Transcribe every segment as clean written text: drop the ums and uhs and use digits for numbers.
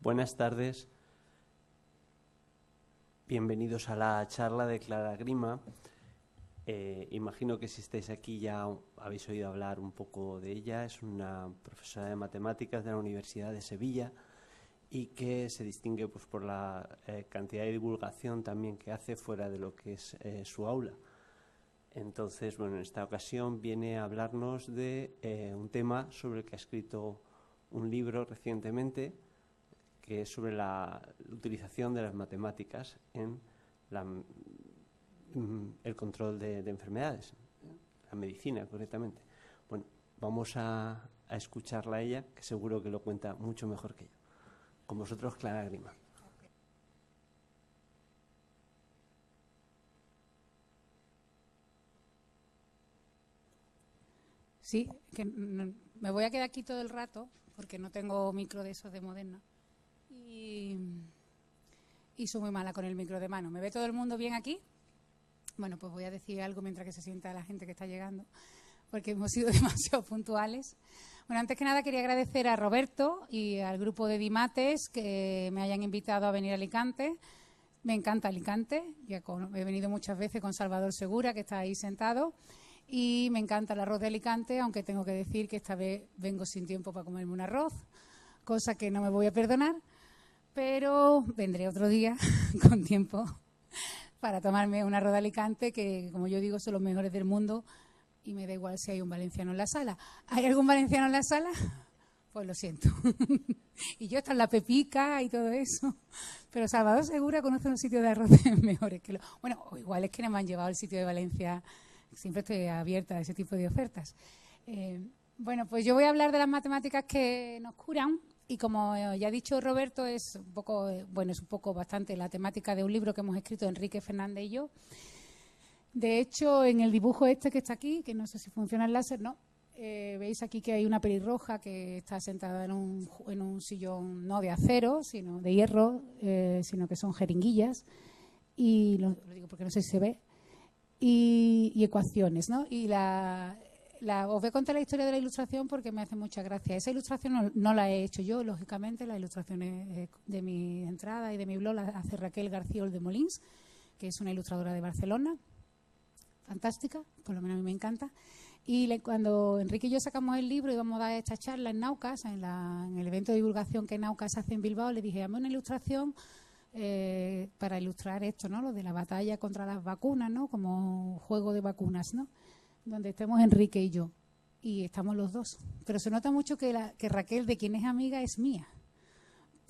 Buenas tardes. Bienvenidos a la charla de Clara Grima. Imagino que si estáis aquí ya habéis oído hablar un poco de ella. Es una profesora de matemáticas de la Universidad de Sevilla y que se distingue pues, por la cantidad de divulgación también que hace fuera de lo que es su aula. Entonces, bueno, en esta ocasión viene a hablarnos de un tema sobre el que ha escrito un libro recientemente, que es sobre la utilización de las matemáticas en el control de enfermedades, la medicina concretamente. Bueno, vamos a escucharla a ella, que seguro que lo cuenta mucho mejor que yo. Con vosotros, Clara Grima. Sí, que me voy a quedar aquí todo el rato porque no tengo micro de esos de Moderna y soy muy mala con el micro de mano. ¿Me ve todo el mundo bien aquí? Bueno, pues voy a decir algo mientras que se sienta la gente que está llegando, porque hemos sido demasiado puntuales. Bueno, antes que nada quería agradecer a Roberto y al grupo de Dimates que me hayan invitado a venir a Alicante. Me encanta Alicante, ya he venido muchas veces con Salvador Segura, que está ahí sentado, y me encanta el arroz de Alicante, aunque tengo que decir que esta vez vengo sin tiempo para comerme un arroz, cosa que no me voy a perdonar, pero vendré otro día con tiempo para tomarme un arroz de Alicante, que como yo digo son los mejores del mundo y me da igual si hay un valenciano en la sala. ¿Hay algún valenciano en la sala? Pues lo siento. Y yo está en la Pepica y todo eso. Pero Salvador Segura conoce un sitio de arroz mejores que los... Bueno, o igual es que no me han llevado al sitio de Valencia. Siempre estoy abierta a ese tipo de ofertas. Bueno, pues yo voy a hablar de las matemáticas que nos curan. Y como ya ha dicho Roberto, es un poco, bastante la temática de un libro que hemos escrito Enrique Fernández y yo. De hecho, en el dibujo este que está aquí, que no sé si funciona el láser, no. Veis aquí que hay una pelirroja que está sentada en un sillón no de acero, sino de hierro, sino que son jeringuillas. Y lo digo porque no sé si se ve. Y ecuaciones, ¿no? Y os voy a contar la historia de la ilustración porque me hace mucha gracia. Esa ilustración no la he hecho yo, lógicamente. Las ilustraciones de mi entrada y de mi blog las hace Raquel García de Molins, que es una ilustradora de Barcelona. Fantástica, por lo menos a mí me encanta. Y cuando Enrique y yo sacamos el libro y íbamos a dar esta charla en Naucas, en el evento de divulgación que Naucas hace en Bilbao, le dije, hazme una ilustración para ilustrar esto, ¿no? Lo de la batalla contra las vacunas, ¿no? Como juego de vacunas, ¿no? Donde estemos Enrique y yo. Y estamos los dos. Pero se nota mucho que Raquel, de quien es amiga, es mía.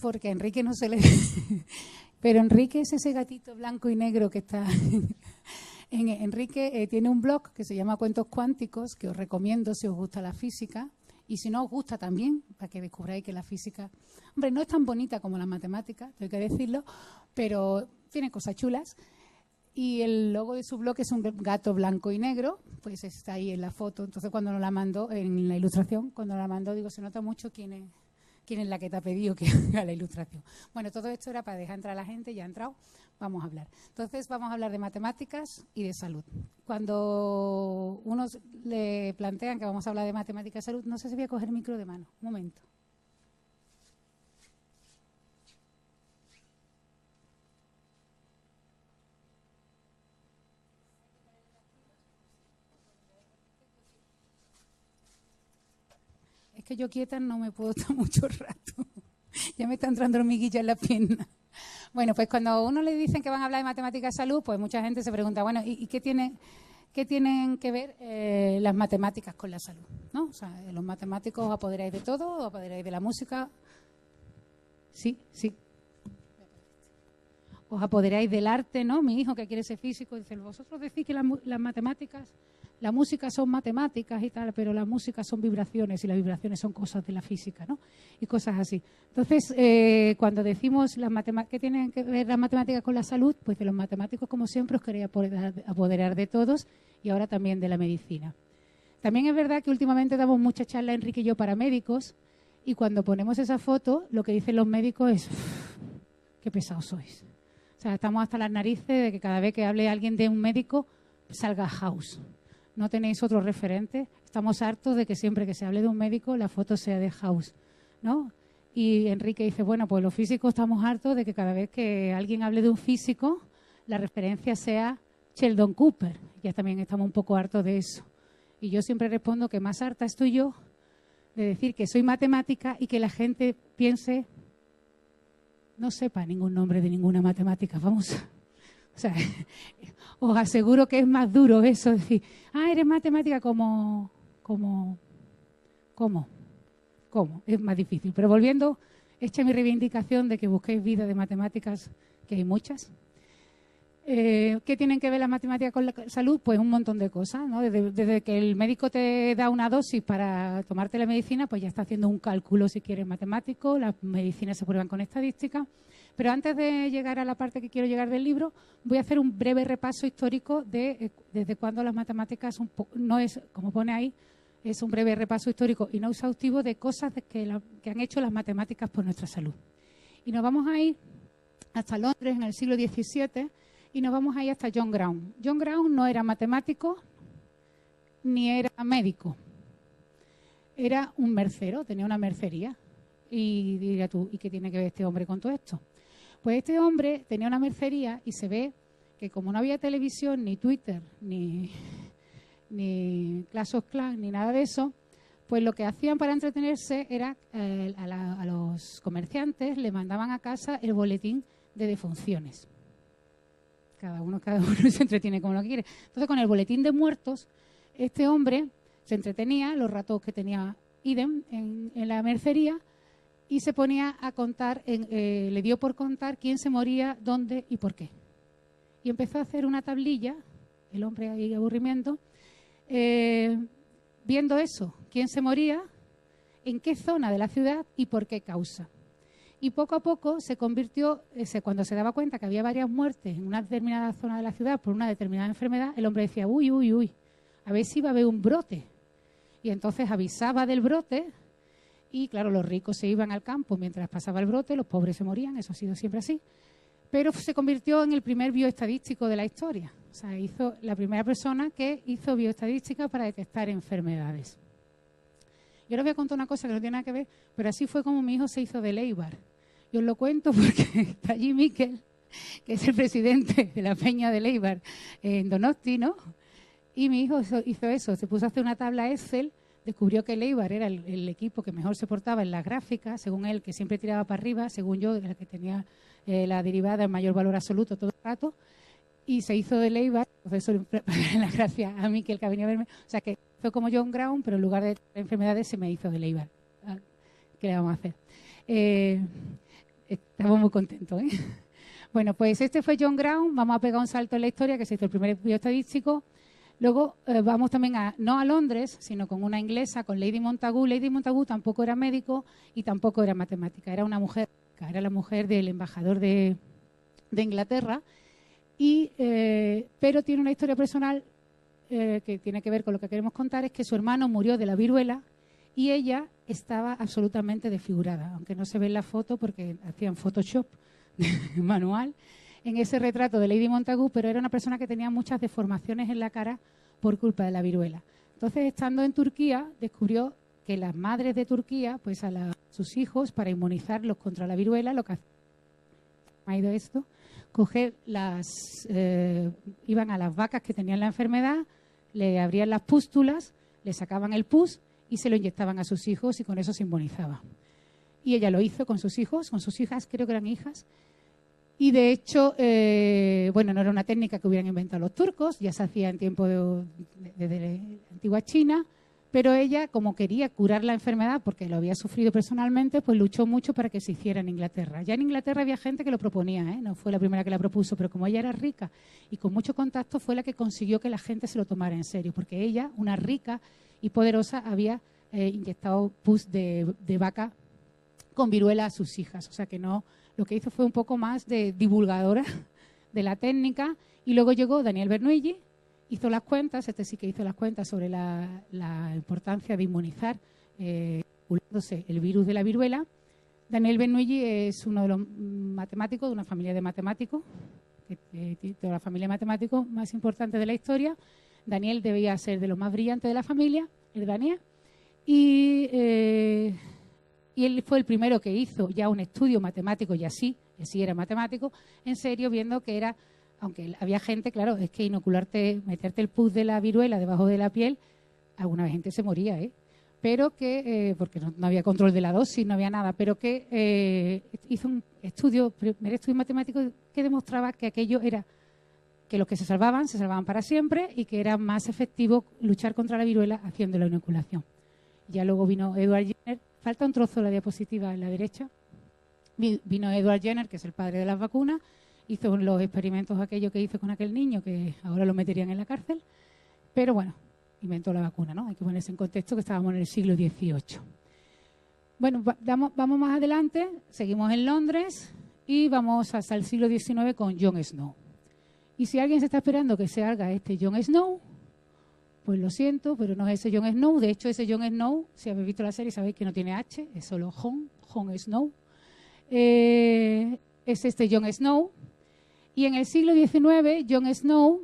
Porque a Enrique no se le... Pero Enrique es ese gatito blanco y negro que está... Enrique tiene un blog que se llama Cuentos Cuánticos, que os recomiendo si os gusta la física. Y si no os gusta también, para que descubráis que la física... Hombre, no es tan bonita como la matemática, tengo que decirlo, pero tiene cosas chulas. Y el logo de su blog es un gato blanco y negro, pues está ahí en la foto. Entonces, cuando nos la mandó, en la ilustración, cuando la mandó, digo, se nota mucho quién es la que te ha pedido que haga la ilustración. Bueno, todo esto era para dejar entrar a la gente, ya ha entrado, vamos a hablar. Entonces, vamos a hablar de matemáticas y de salud. Cuando unos le plantean que vamos a hablar de matemáticas y salud, no sé si voy a coger el micro de mano. Un momento. Es que yo quieta no me puedo estar mucho rato. Ya me está entrando hormiguilla en la pierna. Bueno, pues cuando a uno le dicen que van a hablar de matemáticas y salud, pues mucha gente se pregunta, bueno, ¿y qué tienen que ver las matemáticas con la salud? ¿No? O sea, los matemáticos os apoderáis de todo, os apoderáis de la música. Sí. Os apoderáis del arte, ¿no? Mi hijo que quiere ser físico dice, vosotros decís que las matemáticas, la música son matemáticas y tal, pero las músicas son vibraciones y las vibraciones son cosas de la física, ¿no? Y cosas así. Entonces, cuando decimos ¿qué tienen que ver las matemáticas con la salud? Pues de los matemáticos, como siempre, os queréis apoderar de todos y ahora también de la medicina. También es verdad que últimamente damos mucha charla, Enrique y yo, para médicos, y cuando ponemos esa foto, lo que dicen los médicos es, qué pesados sois. O sea, estamos hasta las narices de que cada vez que hable alguien de un médico salga House. No tenéis otro referente. Estamos hartos de que siempre que se hable de un médico la foto sea de House, ¿no? Y Enrique dice, bueno, pues los físicos estamos hartos de que cada vez que alguien hable de un físico, la referencia sea Sheldon Cooper. Ya también estamos un poco hartos de eso. Y yo siempre respondo que más harta estoy yo de decir que soy matemática y que la gente piense, no sepa ningún nombre de ninguna matemática famosa. O sea, os aseguro que es más duro eso, decir, eres matemática ¿cómo? Es más difícil. Pero volviendo, hecha mi reivindicación de que busquéis vida de matemáticas, que hay muchas. ¿Qué tienen que ver las matemáticas con la salud? Pues un montón de cosas, ¿no? Desde que el médico te da una dosis para tomarte la medicina, pues ya está haciendo un cálculo si quieres matemático, las medicinas se prueban con estadística. Pero antes de llegar a la parte que quiero llegar del libro, voy a hacer un breve repaso histórico de desde cuándo las matemáticas, no es, como pone ahí, es un breve repaso histórico y no exhaustivo de cosas que han hecho las matemáticas por nuestra salud. Y nos vamos a ir hasta Londres en el siglo XVII y nos vamos a ir hasta John Brown. John Brown no era matemático ni era médico. Era un mercero, tenía una mercería. Y dirás tú, ¿y qué tiene que ver este hombre con todo esto? Pues este hombre tenía una mercería y se ve que como no había televisión, ni Twitter, ni Clash of Clans, ni nada de eso, pues lo que hacían para entretenerse era a los comerciantes le mandaban a casa el boletín de defunciones. Cada uno se entretiene como lo quiere. Entonces, con el boletín de muertos, este hombre se entretenía, los ratos que tenía idem en la mercería, y se ponía a contar, le dio por contar quién se moría, dónde y por qué. Y empezó a hacer una tablilla, el hombre ahí aburrimiento, viendo eso, quién se moría, en qué zona de la ciudad y por qué causa. Y poco a poco se convirtió, cuando se daba cuenta que había varias muertes en una determinada zona de la ciudad por una determinada enfermedad, el hombre decía, uy, a ver si va a haber un brote. Y entonces avisaba del brote y, claro, los ricos se iban al campo mientras pasaba el brote, los pobres se morían, eso ha sido siempre así. Pero se convirtió en el primer bioestadístico de la historia. O sea, hizo la primera persona que hizo bioestadística para detectar enfermedades. Yo les voy a contar una cosa que no tiene nada que ver, pero así fue como mi hijo se hizo de Leibar. Yo os lo cuento porque está allí Miquel, que es el presidente de la Peña de Leibar en Donosti, ¿no? Y mi hijo hizo eso, se puso a hacer una tabla Excel, descubrió que Leibar era el equipo que mejor se portaba en las gráficas, según él, que siempre tiraba para arriba, según yo, el que tenía la derivada en mayor valor absoluto todo el rato, y se hizo de Leibar, profesor, las gracias a Miquel que ha venido a verme, o sea que fue como John Brown, pero en lugar de enfermedades se me hizo de Leibar. ¿Qué le vamos a hacer? Estamos muy contentos, ¿eh? Bueno, pues este fue John Brown. Vamos a pegar un salto en la historia, que se hizo el primer bioestadístico. Luego vamos también no a Londres, sino con una inglesa, con Lady Montagu. Lady Montagu tampoco era médico y tampoco era matemática. Era una mujer, era la mujer del embajador de Inglaterra. Pero tiene una historia personal que tiene que ver con lo que queremos contar, es que su hermano murió de la viruela y ella estaba absolutamente desfigurada, aunque no se ve en la foto porque hacían Photoshop manual en ese retrato de Lady Montagu, pero era una persona que tenía muchas deformaciones en la cara por culpa de la viruela. Entonces, estando en Turquía, descubrió que las madres de Turquía, pues a sus hijos, para inmunizarlos contra la viruela, lo que hacían, ¿ha ido esto? Iban a las vacas que tenían la enfermedad, le abrían las pústulas, le sacaban el pus y se lo inyectaban a sus hijos y con eso se inmunizaba. Y ella lo hizo con sus hijos, con sus hijas, creo que eran hijas. Y de hecho, no era una técnica que hubieran inventado los turcos, ya se hacía en tiempo de la antigua China, pero ella, como quería curar la enfermedad, porque lo había sufrido personalmente, pues luchó mucho para que se hiciera en Inglaterra. Ya en Inglaterra había gente que lo proponía, no fue la primera que la propuso, pero como ella era rica y con mucho contacto, fue la que consiguió que la gente se lo tomara en serio, porque ella, una rica y poderosa, había inyectado pus de vaca con viruela a sus hijas. O sea que no, lo que hizo fue un poco más de divulgadora de la técnica. Y luego llegó Daniel Bernoulli, hizo las cuentas, sí que hizo las cuentas sobre la importancia de inmunizar el virus de la viruela. Daniel Bernoulli es uno de los matemáticos, de una familia de matemáticos, de la familia de matemáticos más importante de la historia. Daniel debía ser de los más brillantes de la familia, el Daniel. Y Y él fue el primero que hizo ya un estudio matemático, y así era matemático, en serio, viendo que era, aunque había gente, claro, es que inocularte, meterte el pus de la viruela debajo de la piel, alguna gente se moría, pero que, porque no había control de la dosis, no había nada, pero que hizo un primer estudio matemático que demostraba que aquello era, que los que se salvaban para siempre y que era más efectivo luchar contra la viruela haciendo la inoculación. Ya luego vino Edward Jenner, falta un trozo de la diapositiva en la derecha, vino Edward Jenner, que es el padre de las vacunas, hizo los experimentos aquellos que hizo con aquel niño, que ahora lo meterían en la cárcel, pero bueno, inventó la vacuna, ¿no? Hay que ponerse en contexto que estábamos en el siglo XVIII. Bueno, vamos más adelante, seguimos en Londres y vamos hasta el siglo XIX con Jon Snow. Y si alguien se está esperando que se haga este Jon Snow, pues lo siento, pero no es ese Jon Snow. De hecho, ese Jon Snow, si habéis visto la serie, sabéis que no tiene H, es solo Jon Snow. Es este Jon Snow. Y en el siglo XIX, Jon Snow,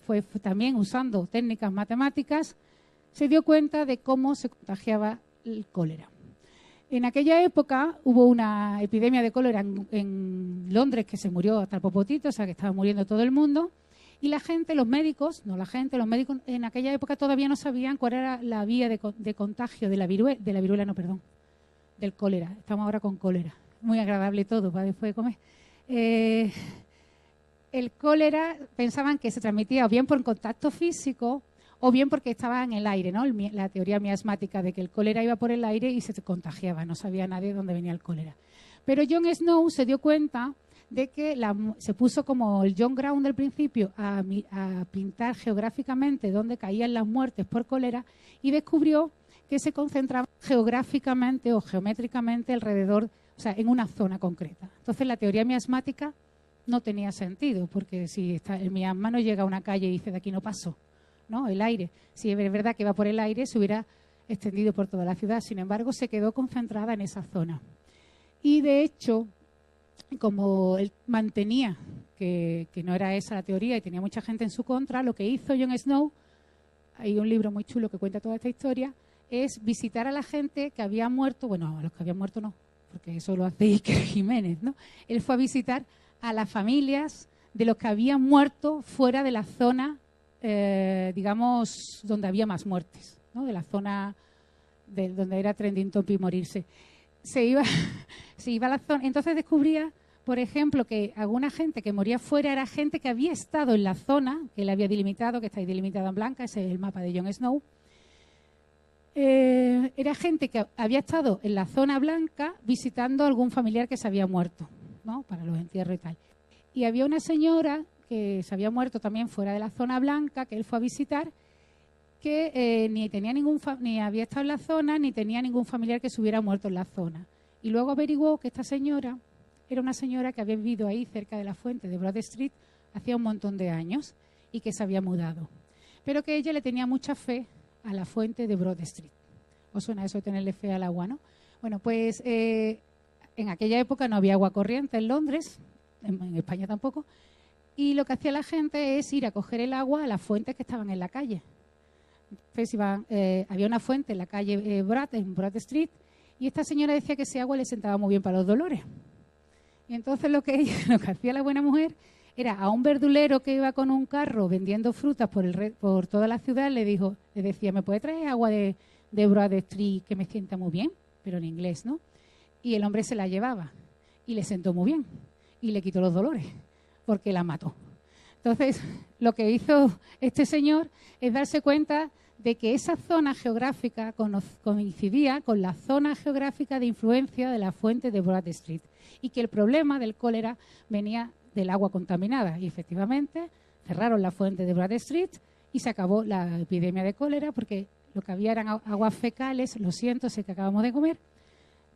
pues también usando técnicas matemáticas, se dio cuenta de cómo se contagiaba el cólera. En aquella época hubo una epidemia de cólera en Londres que se murió hasta el popotito, o sea que estaba muriendo todo el mundo. Y los médicos en aquella época todavía no sabían cuál era la vía de contagio del cólera. Estamos ahora con cólera. Muy agradable todo para después de comer. El cólera pensaban que se transmitía o bien por contacto físico o bien porque estaba en el aire, ¿no? La teoría miasmática de que el cólera iba por el aire y se contagiaba. No sabía nadie de dónde venía el cólera. Pero Jon Snow se dio cuenta de que se puso como el John Brown del principio a pintar geográficamente dónde caían las muertes por cólera y descubrió que se concentraba geográficamente o geométricamente alrededor, o sea, en una zona concreta. Entonces la teoría miasmática no tenía sentido, porque si el miasma no llega a una calle y dice de aquí no paso, ¿no? El aire. Si es verdad que va por el aire, se hubiera extendido por toda la ciudad. Sin embargo, se quedó concentrada en esa zona. Y de hecho, como él mantenía que no era esa la teoría y tenía mucha gente en su contra, lo que hizo Jon Snow, hay un libro muy chulo que cuenta toda esta historia, es visitar a la gente que había muerto, bueno, a los que habían muerto no, porque eso lo hace Iker Jiménez, ¿no? Él fue a visitar a las familias de los que habían muerto fuera de la zona, digamos, donde había más muertes, ¿no? De la zona donde era trending topic morirse. Se iba a la zona, entonces descubría, por ejemplo, que alguna gente que moría fuera era gente que había estado en la zona, que él había delimitado, que está ahí delimitada en blanca, ese es el mapa de Jon Snow. Era gente que había estado en la zona blanca visitando a algún familiar que se había muerto, ¿no? Para los entierros y tal. Y había una señora que se había muerto también fuera de la zona blanca, que él fue a visitar, que ni había estado en la zona, ni tenía ningún familiar que se hubiera muerto en la zona. Y luego averiguó que esta señora era una señora que había vivido ahí cerca de la fuente de Broad Street hacía un montón de años y que se había mudado. Pero que ella le tenía mucha fe a la fuente de Broad Street. ¿Os suena eso de tenerle fe al agua, no? Bueno, pues en aquella época no había agua corriente en Londres, en España tampoco, y lo que hacía la gente es ir a coger el agua a las fuentes que estaban en la calle. Pues había una fuente en la calle en Broad Street, y esta señora decía que ese agua le sentaba muy bien para los dolores. Y entonces lo que hacía la buena mujer era a un verdulero que iba con un carro vendiendo frutas por toda la ciudad, le decía, ¿me puede traer agua de Broad Street que me sienta muy bien? Pero en inglés, ¿no? Y el hombre se la llevaba y le sentó muy bien y le quitó los dolores porque la mató. Entonces, lo que hizo este señor es darse cuenta de que esa zona geográfica coincidía con la zona geográfica de influencia de la fuente de Broad Street y que el problema del cólera venía del agua contaminada. Y efectivamente cerraron la fuente de Broad Street y se acabó la epidemia de cólera porque lo que había eran aguas fecales, lo siento, sé que acabamos de comer,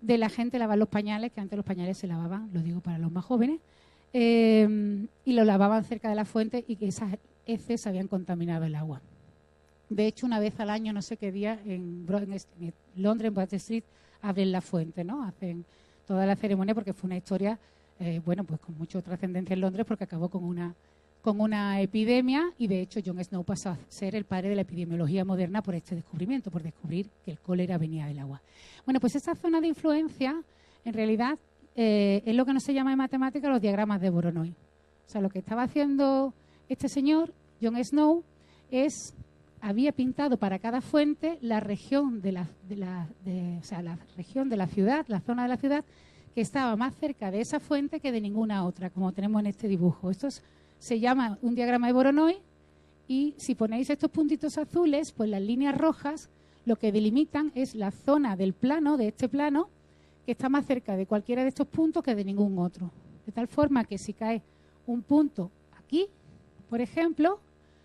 de la gente lavar los pañales, que antes los pañales se lavaban, lo digo para los más jóvenes, y lo lavaban cerca de la fuente y que esas heces habían contaminado el agua. De hecho, una vez al año, no sé qué día, en Londres, en Broad Street, abren la fuente, ¿no? Hacen toda la ceremonia porque fue una historia, pues con mucha trascendencia en Londres porque acabó con una con una epidemia, y de hecho John Snow pasó a ser el padre de la epidemiología moderna por este descubrimiento, por descubrir que el cólera venía del agua. Bueno, pues esta zona de influencia, en realidad, es lo que no se llama en matemática los diagramas de Voronoi. O sea, lo que estaba haciendo este señor, John Snow, había pintado para cada fuente la región la región de la ciudad, la zona de la ciudad, que estaba más cerca de esa fuente que de ninguna otra, como tenemos en este dibujo. Esto se llama un diagrama de Voronoi, y si ponéis estos puntitos azules, pues las líneas rojas lo que delimitan es la zona del plano, de este plano, que está más cerca de cualquiera de estos puntos que de ningún otro. De tal forma que si cae un punto aquí, por ejemplo,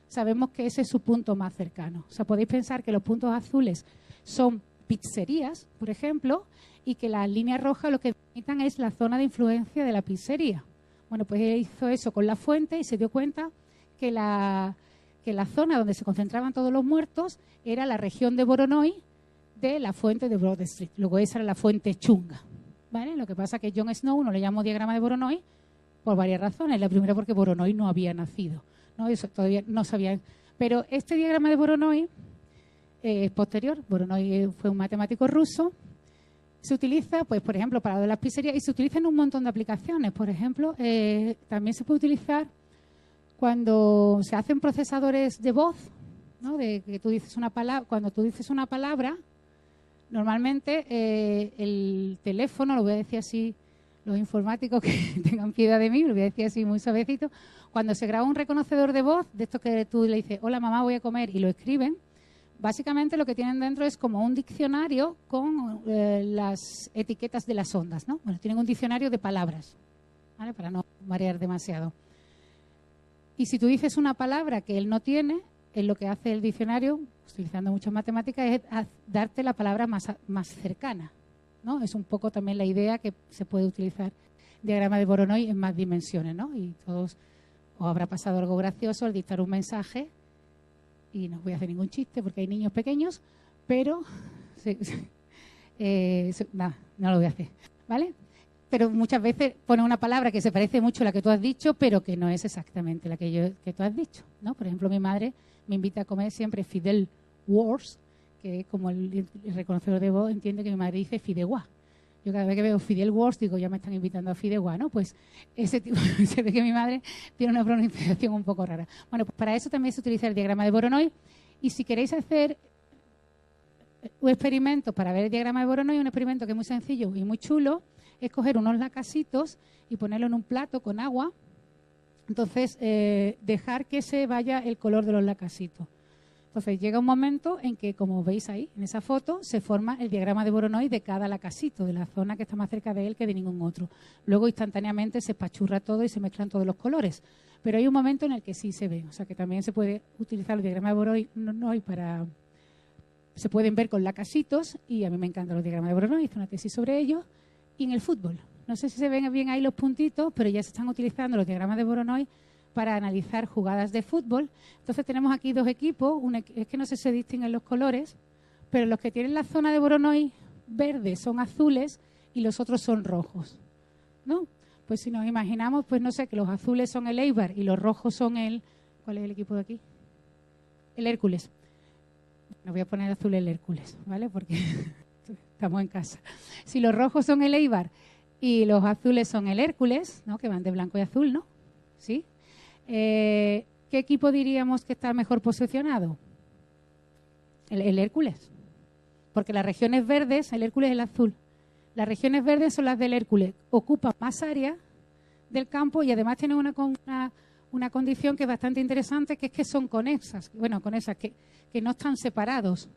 sabemos que ese es su punto más cercano. O sea, podéis pensar que los puntos azules son pizzerías, por ejemplo, y que las líneas rojas lo que delimitan es la zona de influencia de la pizzería. Bueno, pues él hizo eso con la fuente y se dio cuenta que la zona donde se concentraban todos los muertos era la región de Voronoi de la fuente de Broad Street. Luego esa era la fuente chunga, ¿vale? Lo que pasa es que John Snow no le llamó diagrama de Voronoi por varias razones. La primera porque Voronoi no había nacido, ¿no? Eso todavía no sabían. Pero este diagrama de Voronoi es posterior. Voronoi fue un matemático ruso. Se utiliza, pues, por ejemplo, para lo de las pizzerías, y se utiliza en un montón de aplicaciones. Por ejemplo, también se puede utilizar cuando se hacen procesadores de voz, ¿no? De que tú dices una palabra. Cuando tú dices una palabra, normalmente el teléfono, lo voy a decir así, los informáticos que tengan piedad de mí, lo voy a decir así muy suavecito, cuando se graba un reconocedor de voz, de esto que tú le dices, hola mamá, voy a comer, y lo escriben, básicamente lo que tienen dentro es como un diccionario con las etiquetas de las ondas, ¿no? Bueno, tienen un diccionario de palabras, ¿vale? Para no marear demasiado. Y si tú dices una palabra que él no tiene, lo que hace el diccionario, utilizando muchas matemáticas, es darte la palabra más cercana, ¿no? Es un poco también la idea que se puede utilizar diagrama de Voronoi en más dimensiones, ¿no? Y todos os habrá pasado algo gracioso al dictar un mensaje, y no voy a hacer ningún chiste porque hay niños pequeños, pero nada, no lo voy a hacer, ¿vale? Pero muchas veces pone una palabra que se parece mucho a la que tú has dicho, pero que no es exactamente la que tú has dicho, ¿no? Por ejemplo, mi madre me invita a comer siempre Fidel Wars, que es como el reconocedor de voz entiende que mi madre dice Fideuá. Yo cada vez que veo Fidel Wars digo, ya me están invitando a Fideuá, ¿no? Pues ese tipo, se ve que mi madre tiene una pronunciación un poco rara. Bueno, pues para eso también se utiliza el diagrama de Voronoi, y si queréis hacer un experimento para ver el diagrama de Voronoi, un experimento que es muy sencillo y muy chulo, es coger unos lacasitos y ponerlo en un plato con agua. Entonces, dejar que se vaya el color de los lacasitos. Entonces, llega un momento en que, como veis ahí, en esa foto, se forma el diagrama de Voronoi de cada lacasito, de la zona que está más cerca de él que de ningún otro. Luego, instantáneamente, se espachurra todo y se mezclan todos los colores. Pero hay un momento en el que sí se ve. O sea, que también se puede utilizar el diagrama de Voronoi para... Se pueden ver con lacasitos, y a mí me encantan los diagramas de Voronoi, hice una tesis sobre ellos. Y en el fútbol, no sé si se ven bien ahí los puntitos, pero ya se están utilizando los diagramas de Voronoi para analizar jugadas de fútbol. Entonces tenemos aquí dos equipos, es que no sé si se distinguen los colores, pero los que tienen la zona de Voronoi verde son azules y los otros son rojos, ¿no? Pues si nos imaginamos, pues no sé, que los azules son el Eibar y los rojos son ¿cuál es el equipo de aquí? El Hércules. No voy a poner azul el Hércules, ¿vale? Porque estamos en casa. Si los rojos son el Eibar y los azules son el Hércules, ¿no? Que van de blanco y azul, ¿no? ¿Sí? ¿Qué equipo diríamos que está mejor posicionado? El Hércules. Porque las regiones verdes, el Hércules es el azul. Las regiones verdes son las del Hércules. Ocupan más área del campo y además tienen una condición que es bastante interesante, que es que son conexas. Bueno, conexas, que no están separados.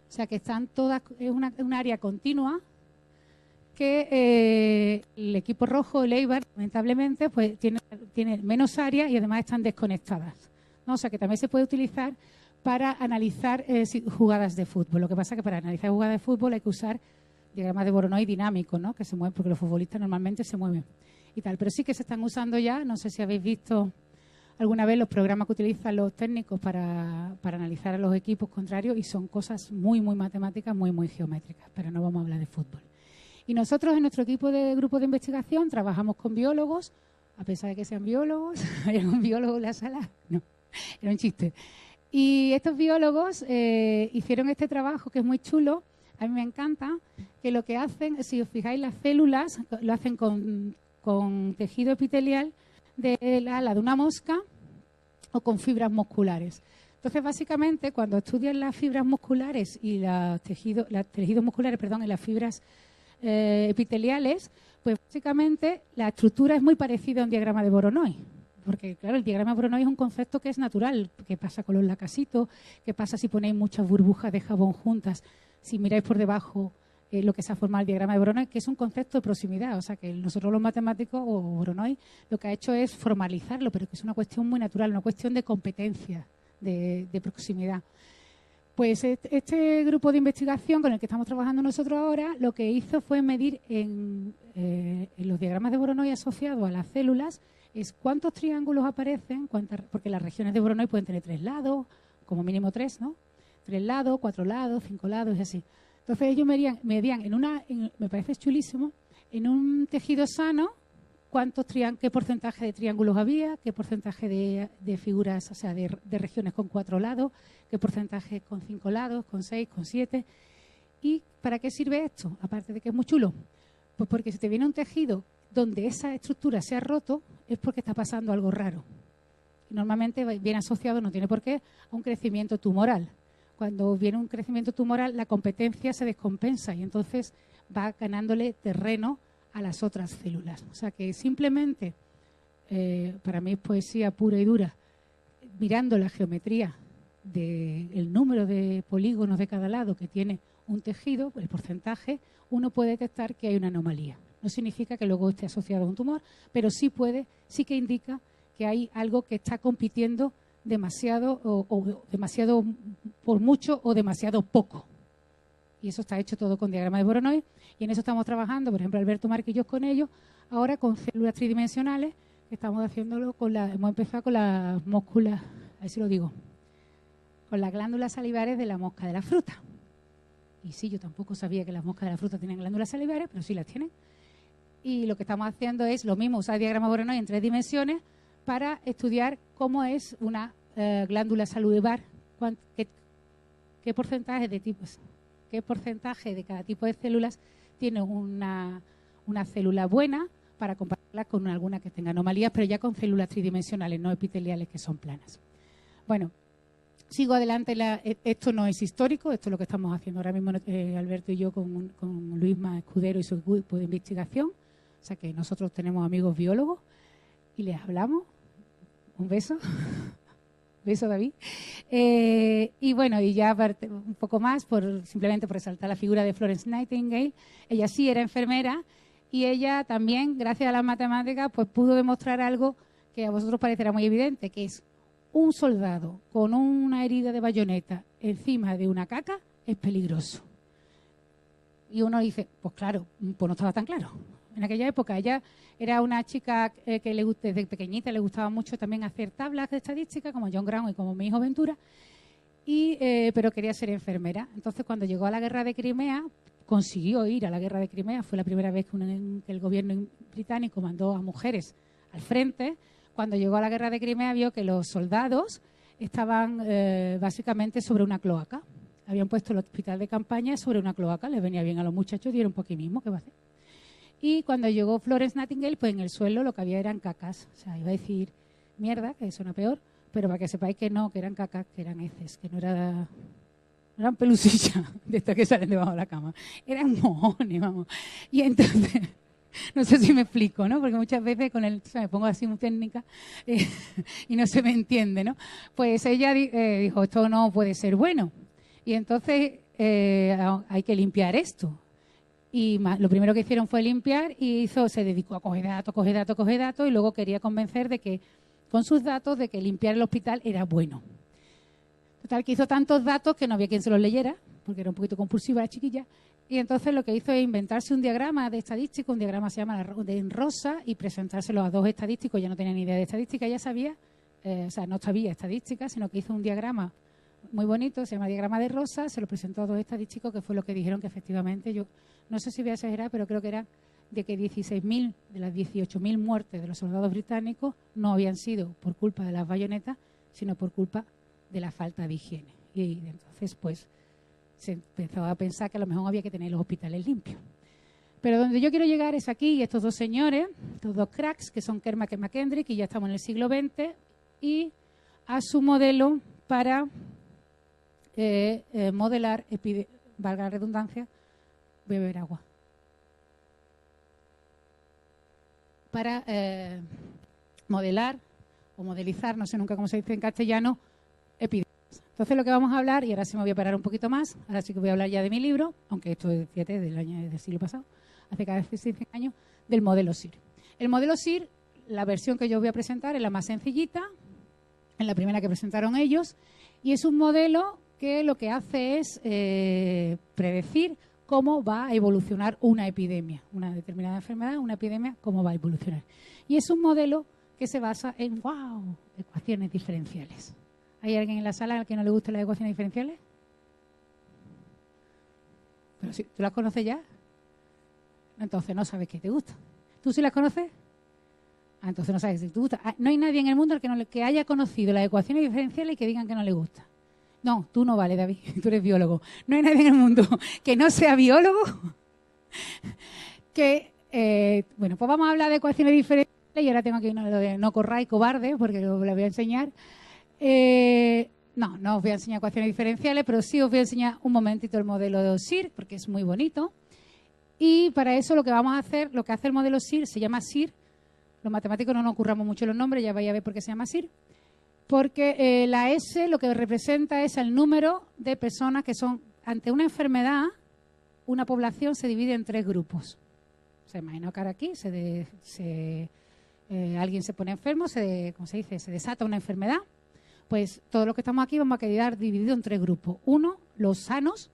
O sea, que están todas, es un área continua que el equipo rojo, el Eibar, lamentablemente, pues tiene menos área y además están desconectadas, ¿no? O sea, que también se puede utilizar para analizar jugadas de fútbol. Lo que pasa es que para analizar jugadas de fútbol hay que usar diagramas de Voronoi dinámicos, ¿no? Que se mueven, porque los futbolistas normalmente se mueven y tal. Pero sí que se están usando ya, no sé si habéis visto alguna vez los programas que utilizan los técnicos para analizar a los equipos contrarios, y son cosas muy, muy matemáticas, muy, muy geométricas, pero no vamos a hablar de fútbol. Y nosotros en nuestro grupo de investigación trabajamos con biólogos, a pesar de que sean biólogos. ¿Hay algún biólogo en la sala? No, era un chiste. Y estos biólogos hicieron este trabajo que es muy chulo, a mí me encanta, que lo que hacen, si os fijáis, las células lo hacen con tejido epitelial de la ala de una mosca o con fibras musculares. Entonces, básicamente, cuando estudian las fibras musculares y los tejidos musculares, y las fibras epiteliales, pues básicamente la estructura es muy parecida a un diagrama de Voronoi. Porque, claro, el diagrama de Voronoi es un concepto que es natural. ¿Qué pasa con los lacasitos? ¿Qué pasa si ponéis muchas burbujas de jabón juntas? Si miráis por debajo lo que se ha formado el diagrama de Voronoi, que es un concepto de proximidad. O sea, que nosotros los matemáticos, o Voronoi, lo que ha hecho es formalizarlo, pero que es una cuestión muy natural, una cuestión de competencia, de proximidad. Pues este grupo de investigación con el que estamos trabajando nosotros ahora, lo que hizo fue medir en los diagramas de Voronoi asociados a las células, es cuántos triángulos aparecen, porque las regiones de Voronoi pueden tener 3 lados, como mínimo 3, ¿no? 3 lados, 4 lados, 5 lados y así. Entonces ellos medían me parece chulísimo, en un tejido sano, qué porcentaje de triángulos había, qué porcentaje de figuras, o sea, de regiones con 4 lados, qué porcentaje con 5 lados, con 6, con 7. ¿Y para qué sirve esto? Aparte de que es muy chulo. Pues porque si te viene un tejido donde esa estructura se ha roto, es porque está pasando algo raro. Y normalmente viene asociado, no tiene por qué, a un crecimiento tumoral. Cuando viene un crecimiento tumoral, la competencia se descompensa y entonces va ganándole terreno a las otras células. O sea que simplemente, para mí es poesía pura y dura, mirando la geometría del número de polígonos de cada lado que tiene un tejido, el porcentaje, uno puede detectar que hay una anomalía. No significa que luego esté asociado a un tumor, pero sí que indica que hay algo que está compitiendo demasiado o demasiado por mucho o demasiado poco. Y eso está hecho todo con diagrama de Voronoi y en eso estamos trabajando, por ejemplo, Alberto Marquillos con ellos, ahora con células tridimensionales, estamos haciéndolo hemos empezado con las mósculas, a ver si lo digo, con las glándulas salivares de la mosca de la fruta. Y sí, yo tampoco sabía que las moscas de la fruta tienen glándulas salivares, pero sí las tienen. Y lo que estamos haciendo es lo mismo, usar diagrama Voronoi en 3 dimensiones para estudiar cómo es una glándula salivar, qué porcentaje de cada tipo de células tiene una célula buena para compararla con alguna que tenga anomalías, pero ya con células tridimensionales, no epiteliales, que son planas. Bueno, sigo adelante. Esto no es histórico, esto es lo que estamos haciendo ahora mismo Alberto y yo con Luisma Escudero y su grupo de investigación. O sea que nosotros tenemos amigos biólogos y les hablamos. Un beso. Beso, David. Y bueno, y ya un poco más, simplemente por resaltar la figura de Florence Nightingale. Ella sí era enfermera y ella también, gracias a las matemáticas, pues pudo demostrar algo que a vosotros parecerá muy evidente, que es un soldado con una herida de bayoneta encima de una caca es peligroso. Y uno dice, pues claro, pues no estaba tan claro. En aquella época ella era una chica que desde pequeñita le gustaba mucho también hacer tablas de estadística, como John Brown y como mi hijo Ventura, pero quería ser enfermera. Entonces, cuando llegó a la guerra de Crimea, consiguió ir a la guerra de Crimea. Fue la primera vez que el gobierno británico mandó a mujeres al frente. Cuando llegó a la guerra de Crimea, vio que los soldados estaban básicamente sobre una cloaca. Habían puesto el hospital de campaña sobre una cloaca, les venía bien a los muchachos, dieron por aquí mismo, ¿qué va a hacer? Y cuando llegó Florence Nightingale, pues en el suelo lo que había eran cacas. O sea, iba a decir mierda, que suena peor, pero para que sepáis que no, que eran cacas, que eran heces, que no eran pelusillas de estas que salen debajo de la cama. Eran mojones, vamos. Y entonces, no sé si me explico, ¿no? Porque muchas veces me pongo así muy técnica y no se me entiende, ¿no? Pues ella dijo, esto no puede ser bueno. Y entonces hay que limpiar esto. Y lo primero que hicieron fue limpiar y se dedicó a coger datos y luego quería convencer con sus datos de que limpiar el hospital era bueno. Total, que hizo tantos datos que no había quien se los leyera, porque era un poquito compulsiva la chiquilla, y entonces lo que hizo es inventarse un diagrama de estadístico, un diagrama se llama en rosa, y presentárselo a 2 estadísticos. Ya no tenía ni idea de estadística, ella sabía, no sabía estadística, sino que hizo un diagrama muy bonito, se llama diagrama de rosa, se lo presentó a 2 estadísticos, que fue lo que dijeron que efectivamente, yo no sé si voy a exagerar, pero creo que eran de que 16.000 de las 18.000 muertes de los soldados británicos no habían sido por culpa de las bayonetas, sino por culpa de la falta de higiene. Y entonces, pues, se empezó a pensar que a lo mejor había que tener los hospitales limpios. Pero donde yo quiero llegar es aquí, y estos dos señores, estos dos cracks, que son Kermack y McKendrick, y ya estamos en el siglo XX, y a su modelo para modelar, valga la redundancia, voy a beber agua, para modelar o modelizar, no sé nunca cómo se dice en castellano, epidemias. Entonces lo que vamos a hablar, y ahora sí me voy a parar un poquito más, ahora sí que voy a hablar ya de mi libro, aunque esto es del siglo pasado, hace casi 100 años, del modelo SIR. El modelo SIR, la versión que yo voy a presentar es la más sencillita, es la primera que presentaron ellos, y es un modelo que lo que hace es predecir cómo va a evolucionar una epidemia, una determinada enfermedad, una epidemia, cómo va a evolucionar. Y es un modelo que se basa en, ecuaciones diferenciales. ¿Hay alguien en la sala al que no le gusten las ecuaciones diferenciales? Pero si tú las conoces ya, entonces no sabes qué te gusta. ¿Tú sí las conoces? Entonces no sabes si te gusta. No hay nadie en el mundo que haya conocido las ecuaciones diferenciales y que digan que no le gusta. No, tú no vale, David, tú eres biólogo. No hay nadie en el mundo que no sea biólogo. Bueno, pues vamos a hablar de ecuaciones diferenciales y ahora tengo que ir lo de no corráis, cobarde, porque lo voy a enseñar. No os voy a enseñar ecuaciones diferenciales, pero sí os voy a enseñar un momentito el modelo de SIR, porque es muy bonito. Y para eso lo que vamos a hacer, lo que hace el modelo SIR, se llama SIR. Los matemáticos no nos ocurramos mucho los nombres, ya vais a ver por qué se llama SIR. Porque la S lo que representa es el número de personas que son, ante una enfermedad, una población se divide en 3 grupos. Se imagina que ahora aquí alguien se pone enfermo, ¿cómo se dice? Se desata una enfermedad. Pues todos los que estamos aquí vamos a quedar divididos en 3 grupos. Uno, los sanos,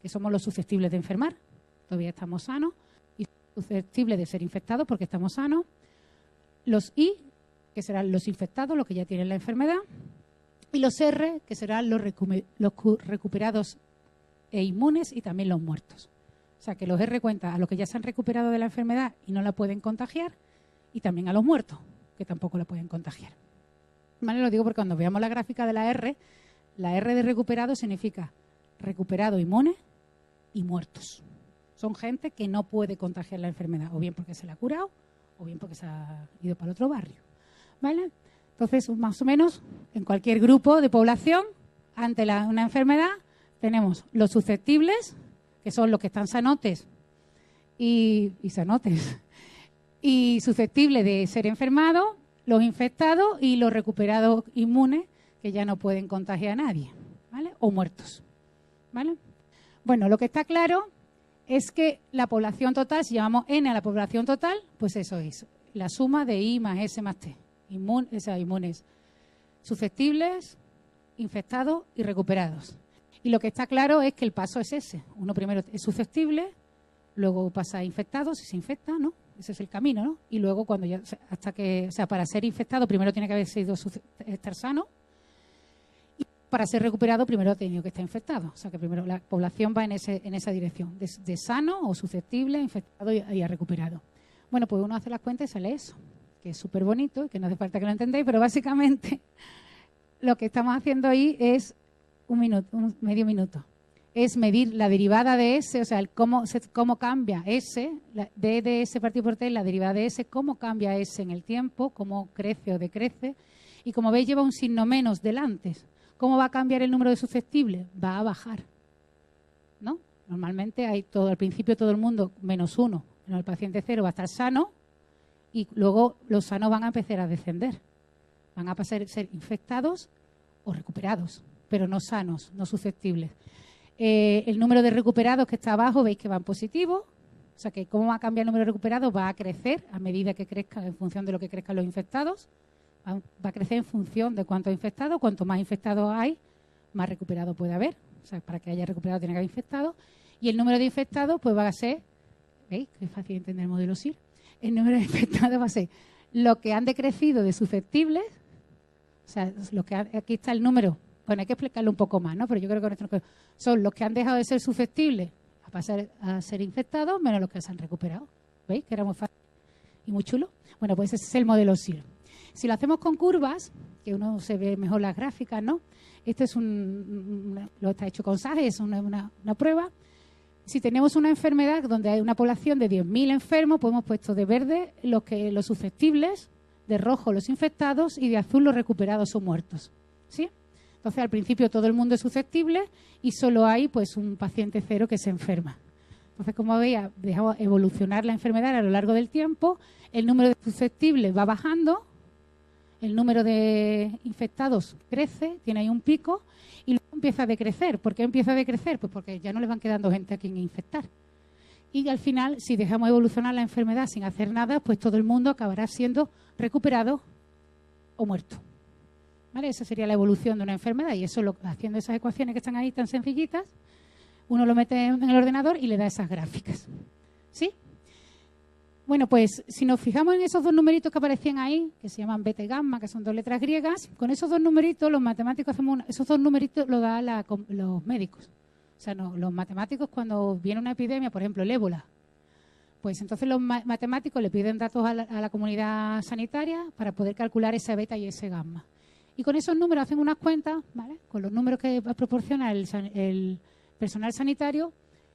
que somos los susceptibles de enfermar, todavía estamos sanos, y susceptibles de ser infectados porque estamos sanos. Los I, que serán los infectados, los que ya tienen la enfermedad, y los R, que serán los recuperados e inmunes y también los muertos. O sea, que los R cuentan a los que ya se han recuperado de la enfermedad y no la pueden contagiar, y también a los muertos, que tampoco la pueden contagiar. ¿Vale? Lo digo porque cuando veamos la gráfica de la R de recuperado significa recuperado inmune y muertos. Son gente que no puede contagiar la enfermedad, o bien porque se la ha curado, o bien porque se ha ido para otro barrio. ¿Vale? Entonces, más o menos, en cualquier grupo de población, ante una enfermedad, tenemos los susceptibles, que son los que están sanotes y susceptibles de ser enfermados, los infectados y los recuperados inmunes, que ya no pueden contagiar a nadie, ¿vale? O muertos, ¿vale? Bueno, lo que está claro es que la población total, si llamamos N a la población total, pues eso es la suma de I más S más T. Inmunes, susceptibles, infectados y recuperados. Y lo que está claro es que el paso es ese. Uno primero es susceptible, luego pasa a infectado, si se infecta, ¿no? Ese es el camino, ¿no? Y luego cuando ya, para ser infectado primero tiene que haber sido estar sano, y para ser recuperado primero ha tenido que estar infectado. O sea que primero la población va en esa dirección, de sano o susceptible, infectado y a recuperado. Bueno, pues uno hace las cuentas y sale eso, que es súper bonito y que no hace falta que lo entendáis, pero básicamente lo que estamos haciendo ahí es medio minuto. Es medir la derivada de S, o sea, cómo cambia S, D de S partido por T, la derivada de S, cómo cambia S en el tiempo, cómo crece o decrece. Y como veis, lleva un signo menos delante. ¿Cómo va a cambiar el número de susceptibles? Va a bajar, ¿no? Normalmente al principio todo el mundo -1, menos el paciente 0 va a estar sano y luego los sanos van a empezar a descender. Van a pasar a ser infectados o recuperados, pero no sanos, no susceptibles. El número de recuperados que está abajo, veis que va en positivo. O sea que cómo va a cambiar el número de recuperados, va a crecer a medida que crezca, en función de lo que crezcan los infectados. Va a crecer en función de cuántos infectados. Cuanto más infectados hay, más recuperados puede haber. O sea, para que haya recuperado tiene que haber infectados. Y el número de infectados pues va a ser, ¿veis? Que es fácil entender el modelo SIR. El número de infectados va a ser lo que han decrecido de susceptibles. O sea, aquí está el número. Bueno, hay que explicarlo un poco más, ¿no? Pero yo creo que son los que han dejado de ser susceptibles a pasar a ser infectados menos los que se han recuperado. ¿Veis? Que era muy fácil y muy chulo. Bueno, pues ese es el modelo SIR. Si lo hacemos con curvas, que uno se ve mejor las gráficas, ¿no? Este es lo está hecho con SAGE, es una prueba. Si tenemos una enfermedad donde hay una población de 10.000 enfermos, pues hemos puesto de verde los susceptibles, de rojo los infectados y de azul los recuperados o muertos. ¿Sí? Entonces, al principio todo el mundo es susceptible y solo hay pues un paciente cero que se enferma. Entonces, como veis, dejamos evolucionar la enfermedad a lo largo del tiempo, el número de susceptibles va bajando, el número de infectados crece, tiene ahí un pico y luego empieza a decrecer. ¿Por qué empieza a decrecer? Pues porque ya no les van quedando gente a quien infectar. Y al final, si dejamos evolucionar la enfermedad sin hacer nada, pues todo el mundo acabará siendo recuperado o muerto. ¿Vale? Esa sería la evolución de una enfermedad y eso, haciendo esas ecuaciones que están ahí tan sencillitas, uno lo mete en el ordenador y le da esas gráficas. ¿Sí? Bueno, pues si nos fijamos en esos dos numeritos que aparecían ahí, que se llaman beta y gamma, que son dos letras griegas, con esos dos numeritos los matemáticos esos dos numeritos los dan los médicos. O sea, no, los matemáticos cuando viene una epidemia, por ejemplo el ébola, pues entonces los matemáticos le piden datos a la comunidad sanitaria para poder calcular ese beta y ese gamma. Y con esos números hacen unas cuentas, ¿vale? Con los números que proporciona el personal sanitario,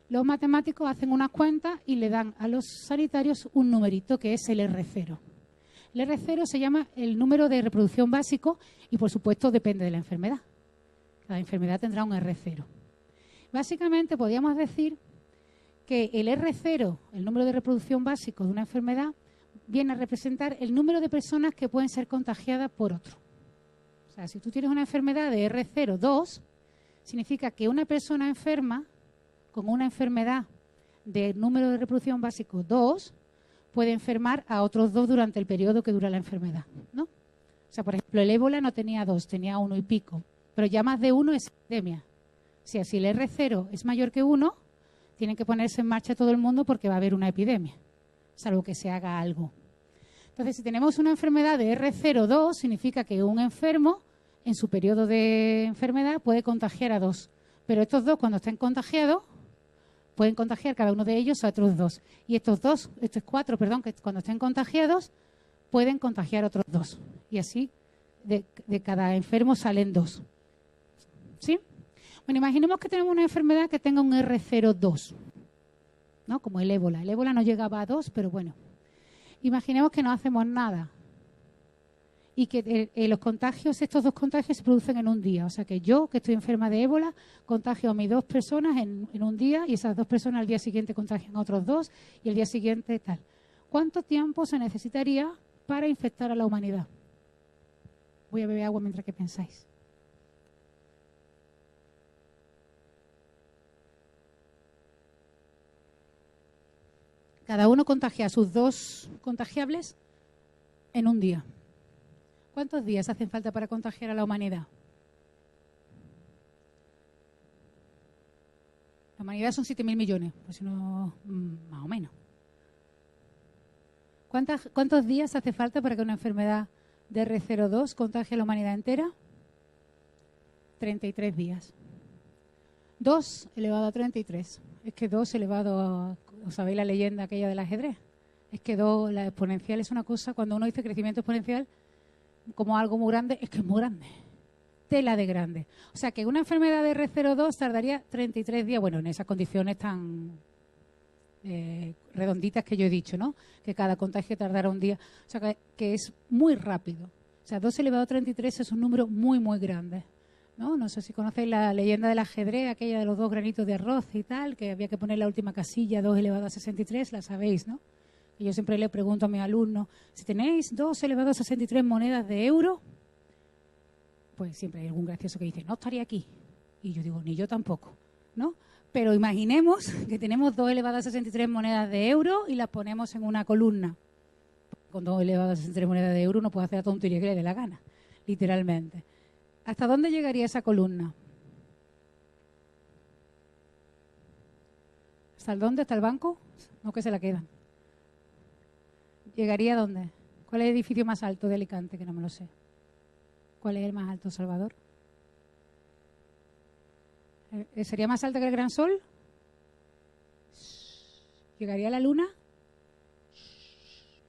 los matemáticos hacen unas cuentas y le dan a los sanitarios un numerito que es el R0. El R0 se llama el número de reproducción básico y, por supuesto, depende de la enfermedad. Cada enfermedad tendrá un R0. Básicamente, podríamos decir que el R0, el número de reproducción básico de una enfermedad, viene a representar el número de personas que pueden ser contagiadas por otro. O sea, si tú tienes una enfermedad de R0, 2, significa que una persona enferma con una enfermedad de número de reproducción básico 2 puede enfermar a otros 2 durante el periodo que dura la enfermedad, ¿no? O sea, por ejemplo, el ébola no tenía 2, tenía 1 y pico, pero ya más de 1 es epidemia. O sea, si el R0 es mayor que 1, tienen que ponerse en marcha todo el mundo porque va a haber una epidemia, salvo que se haga algo. Entonces, si tenemos una enfermedad de R02, significa que un enfermo en su periodo de enfermedad puede contagiar a 2. Pero estos 2, cuando estén contagiados, pueden contagiar cada uno de ellos a otros 2. Y estos 4, que cuando estén contagiados, pueden contagiar a otros 2. Y así, de cada enfermo salen 2. ¿Sí? Bueno, imaginemos que tenemos una enfermedad que tenga un R02, ¿no? Como el ébola. El ébola no llegaba a 2, pero bueno. Imaginemos que no hacemos nada y que los contagios, estos 2 contagios se producen en un día. O sea que yo, que estoy enferma de ébola, contagio a mis 2 personas en un día y esas 2 personas al día siguiente contagian a otros 2 y el día siguiente tal. ¿Cuánto tiempo se necesitaría para infectar a la humanidad? Voy a beber agua mientras que pensáis. Cada uno contagia a sus 2 contagiables en un día. ¿Cuántos días hacen falta para contagiar a la humanidad? La humanidad son 7.000 millones, pues no, más o menos. ¿Cuántos días hace falta para que una enfermedad de R02 contagie a la humanidad entera? 33 días. 2 elevado a 33. Es que 2 elevado a... ¿Os sabéis la leyenda aquella del ajedrez? Es que 2, la exponencial es una cosa, cuando uno dice crecimiento exponencial como algo muy grande, es que es muy grande. Tela de grande. O sea que una enfermedad de R02 tardaría 33 días, bueno, en esas condiciones tan redonditas que yo he dicho, ¿no? Que cada contagio tardará un día. O sea que es muy rápido. O sea, 2 elevado a 33 es un número muy, muy grande. No sé si conocéis la leyenda del ajedrez, aquella de los 2 granitos de arroz y tal, que había que poner la última casilla, 2 elevado a 63, la sabéis, ¿no? Y yo siempre le pregunto a mis alumnos, si tenéis 2 elevado a 63 monedas de euro, pues siempre hay algún gracioso que dice, no estaría aquí. Y yo digo, ni yo tampoco, ¿no? Pero imaginemos que tenemos 2 elevado a 63 monedas de euro y las ponemos en una columna. Con 2 elevado a 63 monedas de euro uno puede hacer la tontería que le dé la gana, literalmente. ¿Hasta dónde llegaría esa columna? ¿Hasta el dónde? ¿Hasta el banco? No, que se la quedan. ¿Llegaría a dónde? ¿Cuál es el edificio más alto de Alicante? Que no me lo sé. ¿Cuál es el más alto, Salvador? ¿Sería más alta que el Gran Sol? ¿Llegaría a la Luna?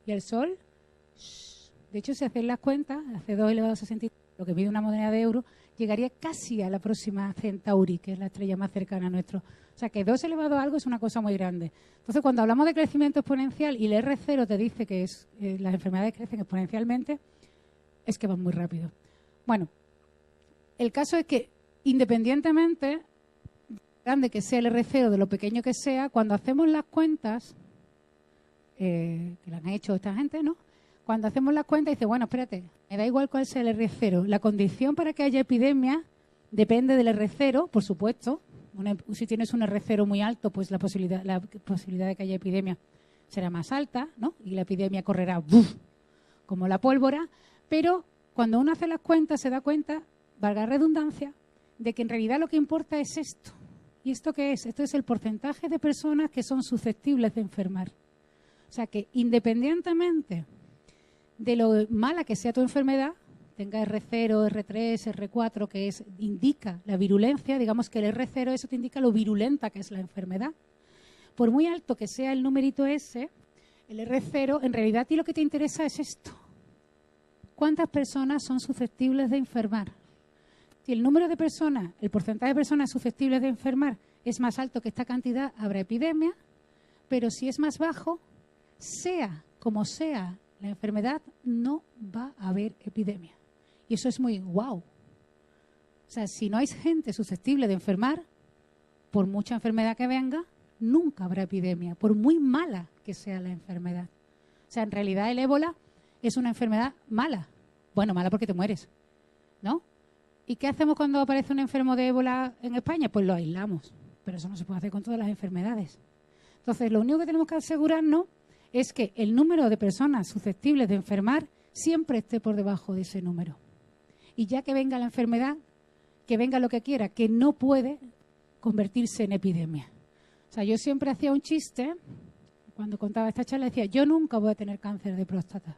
Y el Sol, de hecho, si hacéis las cuentas, hace 2 elevado a 60, lo que mide una moneda de euro, llegaría casi a la próxima Centauri, que es la estrella más cercana a nuestro. O sea, que 2 elevado a algo es una cosa muy grande. Entonces, cuando hablamos de crecimiento exponencial y el R0 te dice que las enfermedades crecen exponencialmente, es que van muy rápido. Bueno, el caso es que, independientemente de grande que sea el R0, de lo pequeño que sea, cuando hacemos las cuentas, que lo han hecho esta gente, ¿no? Cuando hacemos las cuentas, dice, bueno, espérate, me da igual cuál sea el R0. La condición para que haya epidemia depende del R0, por supuesto. Si tienes un R0 muy alto, pues la posibilidad de que haya epidemia será más alta, ¿no? Y la epidemia correrá ¡buf!, como la pólvora. Pero cuando uno hace las cuentas, se da cuenta, valga la redundancia, de que en realidad lo que importa es esto. ¿Y esto qué es? Esto es el porcentaje de personas que son susceptibles de enfermar. O sea que independientemente de lo mala que sea tu enfermedad, tenga R0, R3, R4, que indica la virulencia, digamos que el R0, eso te indica lo virulenta que es la enfermedad. Por muy alto que sea el numerito ese, el R0, en realidad a ti lo que te interesa es esto. ¿Cuántas personas son susceptibles de enfermar? Si el número de personas, el porcentaje de personas susceptibles de enfermar es más alto que esta cantidad, habrá epidemia, pero si es más bajo, sea como sea la enfermedad, no va a haber epidemia. Y eso es muy guau. O sea, si no hay gente susceptible de enfermar, por mucha enfermedad que venga, nunca habrá epidemia, por muy mala que sea la enfermedad. O sea, en realidad el ébola es una enfermedad mala. Bueno, mala porque te mueres, ¿no? ¿Y qué hacemos cuando aparece un enfermo de ébola en España? Pues lo aislamos. Pero eso no se puede hacer con todas las enfermedades. Entonces, lo único que tenemos que asegurarnos es que el número de personas susceptibles de enfermar siempre esté por debajo de ese número. Y ya que venga la enfermedad, que venga lo que quiera, que no puede convertirse en epidemia. O sea, yo siempre hacía un chiste, cuando contaba esta charla, decía, yo nunca voy a tener cáncer de próstata.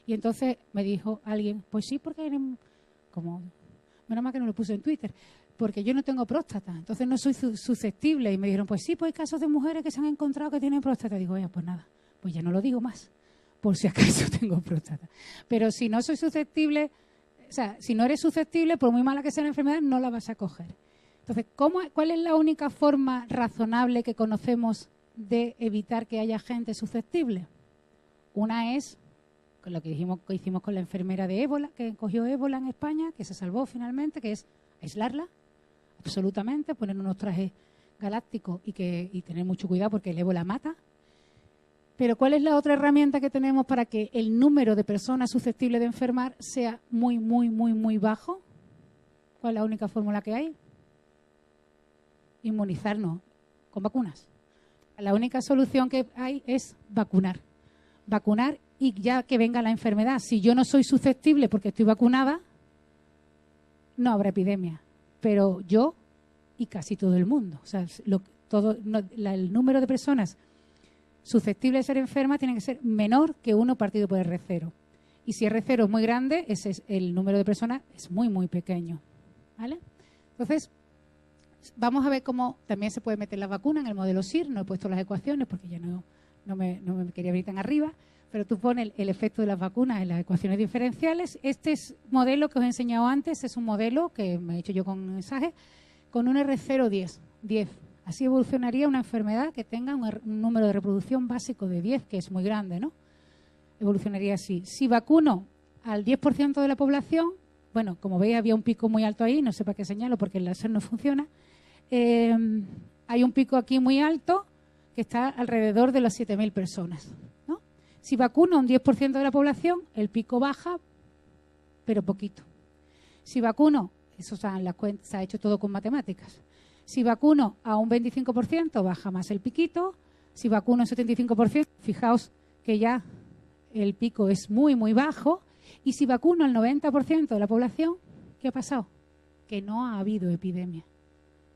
Y entonces me dijo alguien, pues sí, porque como, menos mal que no lo puse en Twitter, porque yo no tengo próstata, entonces no soy susceptible. Y me dijeron, pues sí, pues hay casos de mujeres que se han encontrado que tienen próstata. Digo, oye, pues nada, pues ya no lo digo más, por si acaso tengo próstata. Pero si no soy susceptible, o sea, si no eres susceptible, por muy mala que sea la enfermedad, no la vas a coger. Entonces, ¿cuál es la única forma razonable que conocemos de evitar que haya gente susceptible? Una es lo que hicimos con la enfermera de ébola, que cogió ébola en España, que se salvó finalmente, que es aislarla absolutamente, poner unos trajes galácticos y tener mucho cuidado porque el ébola mata. Pero ¿cuál es la otra herramienta que tenemos para que el número de personas susceptibles de enfermar sea muy, muy, muy, muy bajo? ¿Cuál es la única fórmula que hay? Inmunizarnos con vacunas. La única solución que hay es vacunar. Vacunar y ya que venga la enfermedad. Si yo no soy susceptible porque estoy vacunada, no habrá epidemia. Pero yo y casi todo el mundo. O sea, el número de personas susceptibles de ser enfermas tiene que ser menor que 1 partido por R0. Y si R0 es muy grande, el número de personas es muy, muy pequeño. ¿Vale? Entonces, vamos a ver cómo también se puede meter la vacuna en el modelo SIR. No he puesto las ecuaciones porque ya no me quería venir tan arriba. Pero tú pones el efecto de las vacunas en las ecuaciones diferenciales. Este modelo que os he enseñado antes es un modelo que me he hecho yo con un mensaje, con un R0 10. Así evolucionaría una enfermedad que tenga un número de reproducción básico de 10, que es muy grande, ¿no? Evolucionaría así. Si vacuno al 10% de la población, bueno, como veis había un pico muy alto ahí, no sé para qué señalo porque el láser no funciona. Hay un pico aquí muy alto que está alrededor de las 7.000 personas, ¿no? Si vacuno a un 10% de la población, el pico baja, pero poquito. Si vacuno, eso se ha hecho todo con matemáticas. Si vacuno a un 25%, baja más el piquito. Si vacuno a un 75%, fijaos que ya el pico es muy, muy bajo. Y si vacuno al 90% de la población, ¿qué ha pasado? Que no ha habido epidemia.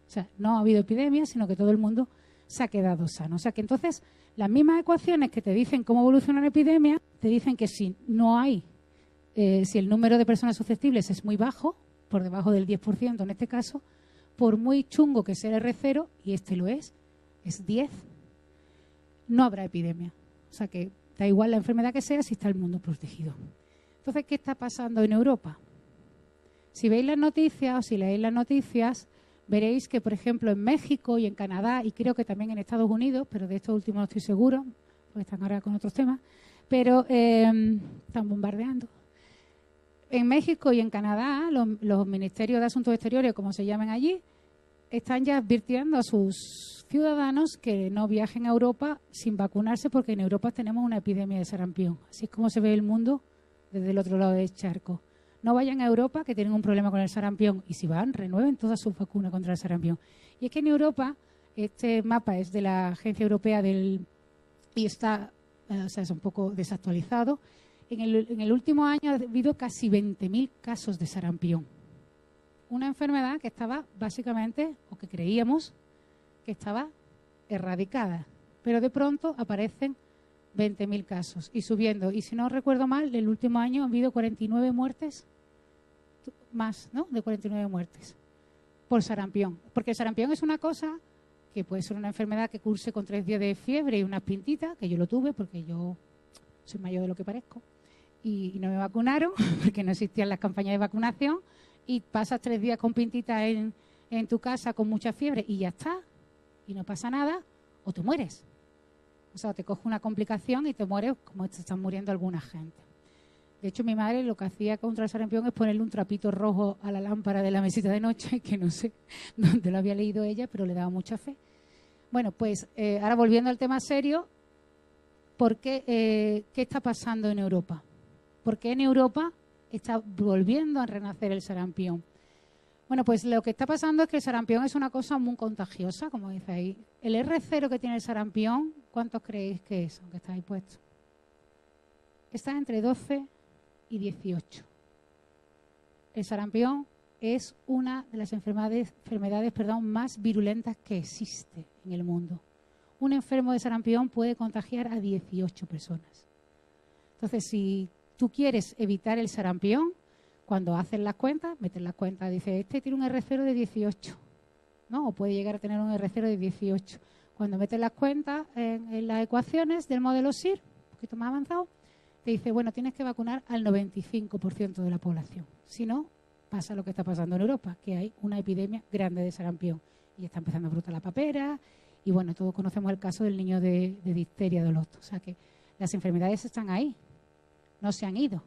O sea, no ha habido epidemia, sino que todo el mundo se ha quedado sano. O sea, que entonces las mismas ecuaciones que te dicen cómo evoluciona la epidemia, te dicen que si no hay, si el número de personas susceptibles es muy bajo, por debajo del 10% en este caso, por muy chungo que sea el R0, y este lo es 10, no habrá epidemia. O sea que Da igual la enfermedad que sea si está el mundo protegido. Entonces, ¿qué está pasando en Europa? Si veis las noticias o si leéis las noticias, veréis que, por ejemplo, en México y en Canadá, y creo que también en Estados Unidos, pero de esto último no estoy seguro, porque están ahora con otros temas, pero están bombardeando. En México y en Canadá, los ministerios de Asuntos Exteriores, como se llaman allí, están ya advirtiendo a sus ciudadanos que no viajen a Europa sin vacunarse, porque en Europa tenemos una epidemia de sarampión. Así es como se ve el mundo desde el otro lado del charco. No vayan a Europa, que tienen un problema con el sarampión, y si van, renueven todas sus vacunas contra el sarampión. Y es que en Europa, este mapa es de la Agencia Europea y está, es un poco desactualizado. En el último año ha habido casi 20.000 casos de sarampión. Una enfermedad que estaba básicamente, o que creíamos, que estaba erradicada. Pero de pronto aparecen 20.000 casos y subiendo. Y si no recuerdo mal, el último año ha habido 49 muertes, más, ¿no? De 49 muertes por sarampión. Porque el sarampión es una cosa que puede ser una enfermedad que curse con 3 días de fiebre y unas pintitas, que yo lo tuve porque yo soy mayor de lo que parezco. Y no me vacunaron porque no existían las campañas de vacunación. Y pasas 3 días con pintitas en tu casa con mucha fiebre y ya está. Y no pasa nada, o te mueres. O sea, te coge una complicación y te mueres como te están muriendo alguna gente. De hecho, mi madre lo que hacía contra el sarampión es ponerle un trapito rojo a la lámpara de la mesita de noche, que no sé dónde lo había leído ella, pero le daba mucha fe. Bueno, pues ahora volviendo al tema serio, ¿qué está pasando en Europa? ¿Por qué en Europa está volviendo a renacer el sarampión? Bueno, pues lo que está pasando es que el sarampión es una cosa muy contagiosa, como dice ahí. El R0 que tiene el sarampión, ¿cuántos creéis que es? Aunque está ahí puesto. Está entre 12 y 18. El sarampión es una de las enfermedades más virulentas que existe en el mundo. Un enfermo de sarampión puede contagiar a 18 personas. Entonces, si tú quieres evitar el sarampión, cuando haces las cuentas, metes las cuentas, dice, este tiene un R0 de 18, ¿no? O puede llegar a tener un R0 de 18. Cuando metes las cuentas en las ecuaciones del modelo SIR, un poquito más avanzado, te dice, bueno, tienes que vacunar al 95% de la población. Si no, pasa lo que está pasando en Europa, que hay una epidemia grande de sarampión. Y está empezando a brotar la papera, y bueno, todos conocemos el caso del niño de difteria de Loto. O sea que las enfermedades están ahí, no se han ido.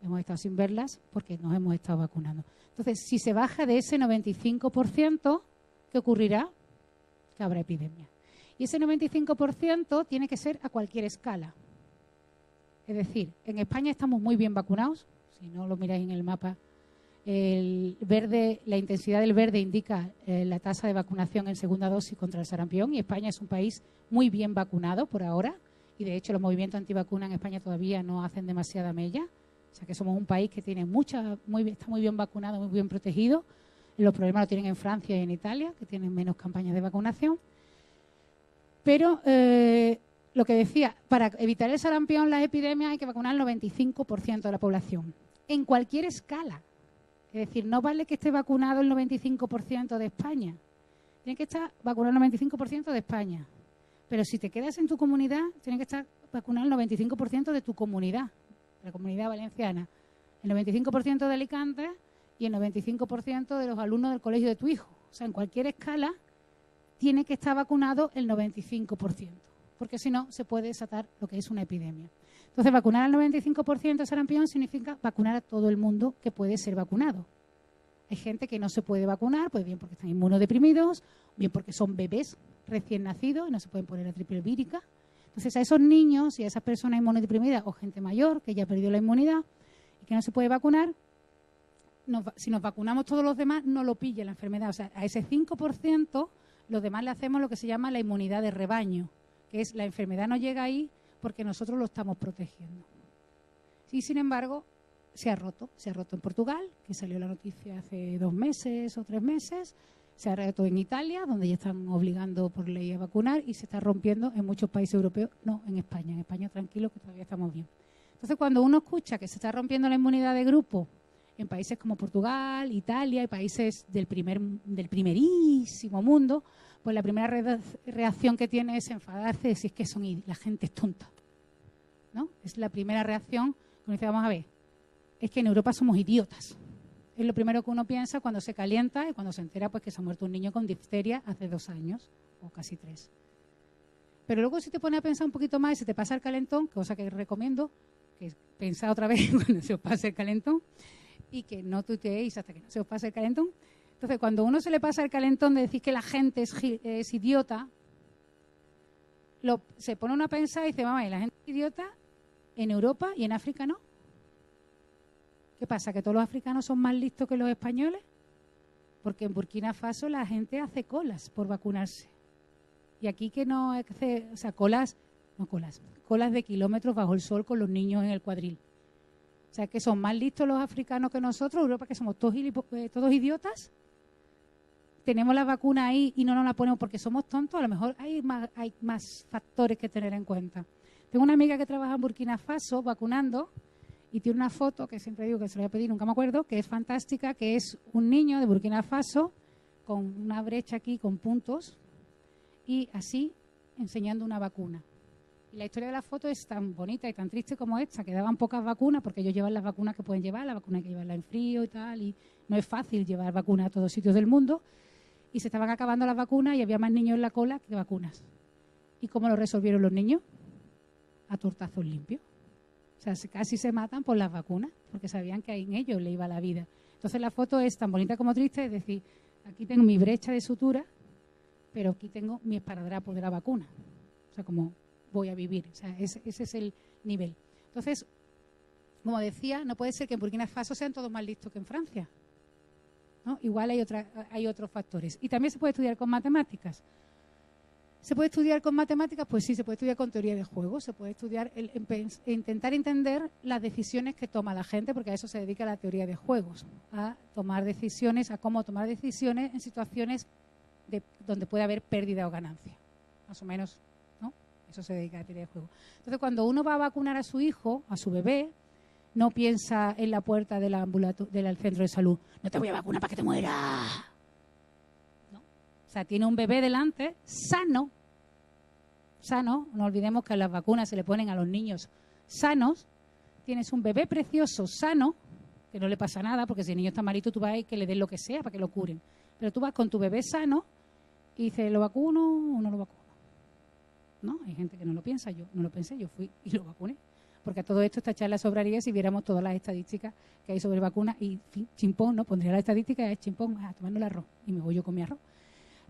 Hemos estado sin verlas porque nos hemos estado vacunando. Entonces, si se baja de ese 95%, ¿qué ocurrirá? Que habrá epidemia. Y ese 95% tiene que ser a cualquier escala. Es decir, en España estamos muy bien vacunados. Si no lo miráis en el mapa, el verde, la intensidad del verde indica la tasa de vacunación en segunda dosis contra el sarampión. Y España es un país muy bien vacunado por ahora. Y de hecho los movimientos antivacunas en España todavía no hacen demasiada mella. O sea que somos un país que tiene está muy bien vacunado, muy bien protegido. Los problemas los tienen en Francia y en Italia, que tienen menos campañas de vacunación. Pero lo que decía, para evitar el sarampión, las epidemias, hay que vacunar al 95% de la población. En cualquier escala. Es decir, no vale que esté vacunado el 95% de España. Tiene que estar vacunado el 95% de España. Pero si te quedas en tu comunidad, tiene que estar vacunado el 95% de tu comunidad. La comunidad valenciana, el 95% de Alicante y el 95% de los alumnos del colegio de tu hijo. O sea, en cualquier escala tiene que estar vacunado el 95%, porque si no se puede desatar lo que es una epidemia. Entonces, vacunar al 95% de sarampión significa vacunar a todo el mundo que puede ser vacunado. Hay gente que no se puede vacunar, pues bien porque están inmunodeprimidos, bien porque son bebés recién nacidos y no se pueden poner la triple vírica. Entonces, a esos niños y a esas personas inmunodeprimidas o gente mayor que ya perdió la inmunidad y que no se puede vacunar, si nos vacunamos todos los demás, no lo pilla la enfermedad. O sea, a ese 5%, los demás le hacemos lo que se llama la inmunidad de rebaño, que es la enfermedad no llega ahí porque nosotros lo estamos protegiendo. Y, sin embargo, se ha roto en Portugal, que salió la noticia hace 2 meses o 3 meses, se ha roto en Italia, donde ya están obligando por ley a vacunar, y se está rompiendo en muchos países europeos, no en España. En España tranquilo, que todavía estamos bien. Entonces, cuando uno escucha que se está rompiendo la inmunidad de grupo en países como Portugal, Italia y países del primerísimo mundo, pues la primera reacción que tiene es enfadarse y decir que la gente es tonta. ¿no? Es la primera reacción que uno dice, vamos a ver, es que en Europa somos idiotas. Es lo primero que uno piensa cuando se calienta y cuando se entera pues que se ha muerto un niño con difteria hace 2 años o casi 3. Pero luego si te pones a pensar un poquito más y se te pasa el calentón, cosa que recomiendo, que es pensar otra vez cuando se os pase el calentón y que no tuiteéis hasta que no se os pase el calentón. Entonces, cuando uno se le pasa el calentón de decir que la gente es idiota, se pone uno a pensar y dice, mamá, ¿y la gente es idiota en Europa y en África no? ¿Qué pasa? ¿Que todos los africanos son más listos que los españoles? Porque en Burkina Faso la gente hace colas por vacunarse. Y aquí que no hace, o sea, colas de kilómetros bajo el sol con los niños en el cuadril. O sea, que son más listos los africanos que nosotros, Europa, que somos todos idiotas. Tenemos la vacuna ahí y no nos la ponemos porque somos tontos. A lo mejor hay más factores que tener en cuenta. Tengo una amiga que trabaja en Burkina Faso vacunando y tiene una foto que siempre digo que se la voy a pedir, nunca me acuerdo, que es fantástica, que es un niño de Burkina Faso con una brecha aquí con puntos y así enseñando una vacuna. Y la historia de la foto es tan bonita y tan triste como esta, que daban pocas vacunas porque ellos llevan las vacunas que pueden llevar, la vacuna hay que llevarla en frío y tal, y no es fácil llevar vacunas a todos sitios del mundo, y se estaban acabando las vacunas y había más niños en la cola que vacunas. ¿Y cómo lo resolvieron los niños? A tortazos limpios. O sea, casi se matan por las vacunas, porque sabían que en ellos le iba la vida. Entonces la foto es tan bonita como triste, es decir, aquí tengo mi brecha de sutura, pero aquí tengo mi esparadrapo de la vacuna. O sea, como voy a vivir. O sea, ese es el nivel. Entonces, como decía, no puede ser que en Burkina Faso sean todos más listos que en Francia, ¿no? Igual hay otros factores. Y también se puede estudiar con matemáticas. ¿Se puede estudiar con matemáticas? Pues sí, se puede estudiar con teoría de juegos, se puede estudiar, intentar entender las decisiones que toma la gente, porque a eso se dedica la teoría de juegos, a tomar decisiones, a cómo tomar decisiones en situaciones donde puede haber pérdida o ganancia. Más o menos, ¿no? Eso se dedica a la teoría de juegos. Entonces, cuando uno va a vacunar a su hijo, a su bebé, no piensa en la puerta del centro de salud, no te voy a vacunar para que te mueras. O sea, tiene un bebé delante, sano, no olvidemos que las vacunas se le ponen a los niños sanos. Tienes un bebé precioso, sano, que no le pasa nada, porque si el niño está malito, tú vas a ir que le den lo que sea para que lo curen. Pero tú vas con tu bebé sano y dices, ¿lo vacuno o no lo vacuno? No, hay gente que no lo piensa, yo no lo pensé, yo fui y lo vacuné. Porque a todo esto, esta charla sobraría si viéramos todas las estadísticas que hay sobre vacunas y chimpón, ¿no? Pondría la estadística y es chimpón, tomando el arroz y me voy yo con mi arroz.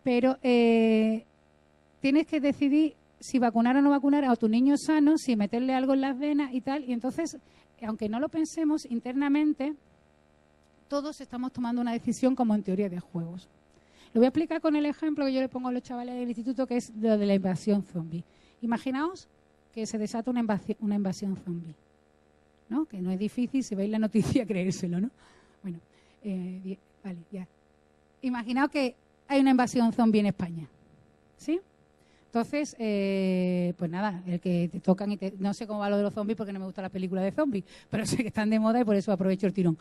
Pero tienes que decidir si vacunar o no vacunar a tu niño sano, si meterle algo en las venas y tal. Y entonces, aunque no lo pensemos internamente, todos estamos tomando una decisión como en teoría de juegos. Lo voy a explicar con el ejemplo que yo le pongo a los chavales del instituto, que es lo de la invasión zombie. Imaginaos que se desata una invasión zombie, ¿no? Que no es difícil, si veis la noticia, creérselo, ¿no? Bueno, vale, ya. Imaginaos que hay una invasión zombie en España, ¿sí? Entonces, pues nada, el que te tocan no sé cómo va lo de los zombies porque no me gusta la película de zombies, pero sé que están de moda y por eso aprovecho el tirón.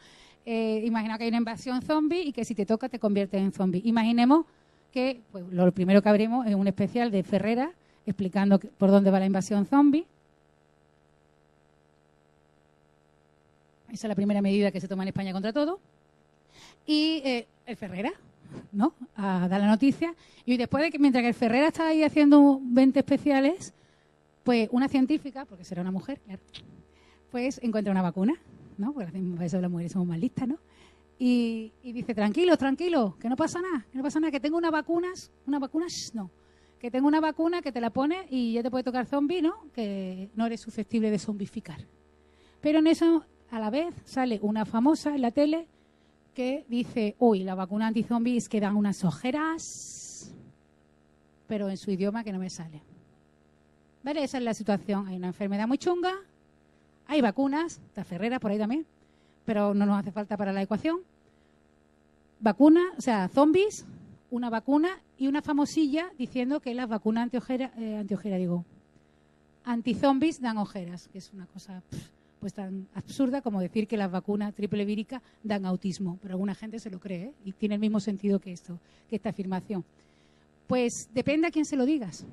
Imagina que hay una invasión zombie y que si te toca te conviertes en zombie. Imaginemos que pues, lo primero que abrimos es un especial de Ferrera explicando por dónde va la invasión zombie. Esa es la primera medida que se toma en España contra todo. Y el Ferrera, ¿no? A dar la noticia. Y después de que, mientras que el Ferrera está ahí haciendo 20 especiales, pues una científica, porque será una mujer, claro, pues encuentra una vacuna, ¿no? Porque para eso las mujeres somos más listas, ¿no? Y dice, tranquilo, que no pasa nada, que tengo una vacuna, no, que tengo una vacuna que te la pones y ya te puede tocar zombie, ¿no? Que no eres susceptible de zombificar. Pero en eso, a la vez, sale una famosa en la tele que dice, uy, la vacuna antizombie es que dan unas ojeras, pero en su idioma que no me sale. ¿Vale? Esa es la situación. Hay una enfermedad muy chunga, hay vacunas, está Ferrera por ahí también, pero no nos hace falta para la ecuación. Vacuna, o sea, zombies, una vacuna y una famosilla diciendo que las vacunas antizombies dan ojeras, que es una cosa pues tan absurda como decir que las vacunas triple vírica dan autismo, pero alguna gente se lo cree, ¿eh? Y tiene el mismo sentido que esta afirmación. Pues depende a quién se lo digas.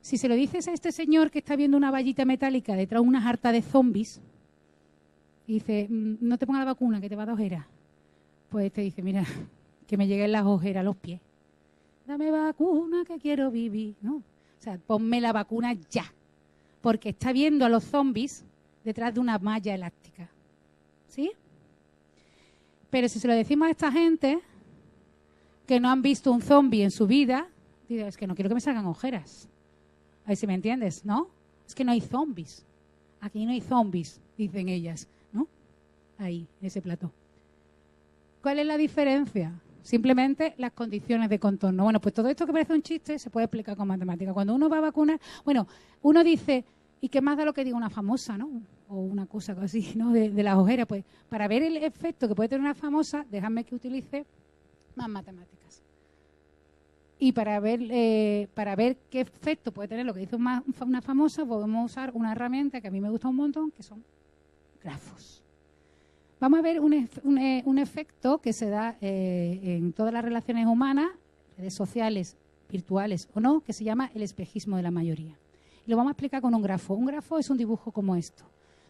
Si se lo dices a este señor que está viendo una vallita metálica detrás de una jarta de zombies y dice, no te pongas la vacuna que te va a dar ojeras, pues te dice, mira, que me lleguen las ojeras a los pies. Dame vacuna que quiero vivir, ¿no? O sea, ponme la vacuna ya, porque está viendo a los zombies detrás de una malla elástica, ¿sí? Pero si se lo decimos a esta gente que no han visto un zombie en su vida, digo, es que no quiero que me salgan ojeras. Ahí sí me entiendes, ¿no? Es que no hay zombies. Aquí no hay zombies, dicen ellas, ¿no? Ahí, en ese plató. ¿Cuál es la diferencia? Simplemente las condiciones de contorno. Bueno, pues todo esto que parece un chiste se puede explicar con matemáticas. Cuando uno va a vacunar, bueno, uno dice, ¿y qué más da lo que diga una famosa, no? O una cosa así, ¿no? De las ojeras. Pues para ver el efecto que puede tener una famosa, déjame que utilice más matemáticas. Y para ver qué efecto puede tener lo que dice una famosa, podemos usar una herramienta que a mí me gusta un montón, que son grafos. Vamos a ver un efecto que se da en todas las relaciones humanas, redes sociales, virtuales o no, que se llama el espejismo de la mayoría. Y lo vamos a explicar con un grafo. Un grafo es un dibujo como esto,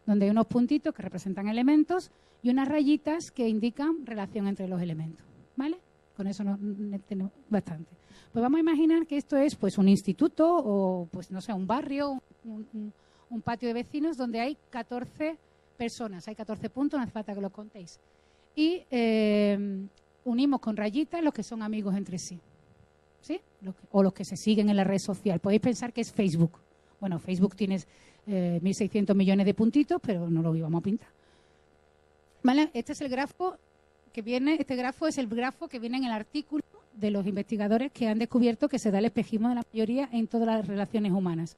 donde hay unos puntitos que representan elementos y unas rayitas que indican relación entre los elementos. ¿Vale? Con eso tenemos bastante. Pues vamos a imaginar que esto es pues un instituto o pues no sé, un barrio, un patio de vecinos donde hay 14 personas, hay 14 puntos, no hace falta que los contéis. Y unimos con rayitas los que son amigos entre sí, ¿sí? O los que se siguen en la red social. Podéis pensar que es Facebook. Bueno, Facebook tiene 1.600 millones de puntitos, pero no lo íbamos a pintar. ¿Vale? Este es el grafo que viene, este grafo es el grafo que viene en el artículo de los investigadores que han descubierto que se da el espejismo de la mayoría en todas las relaciones humanas.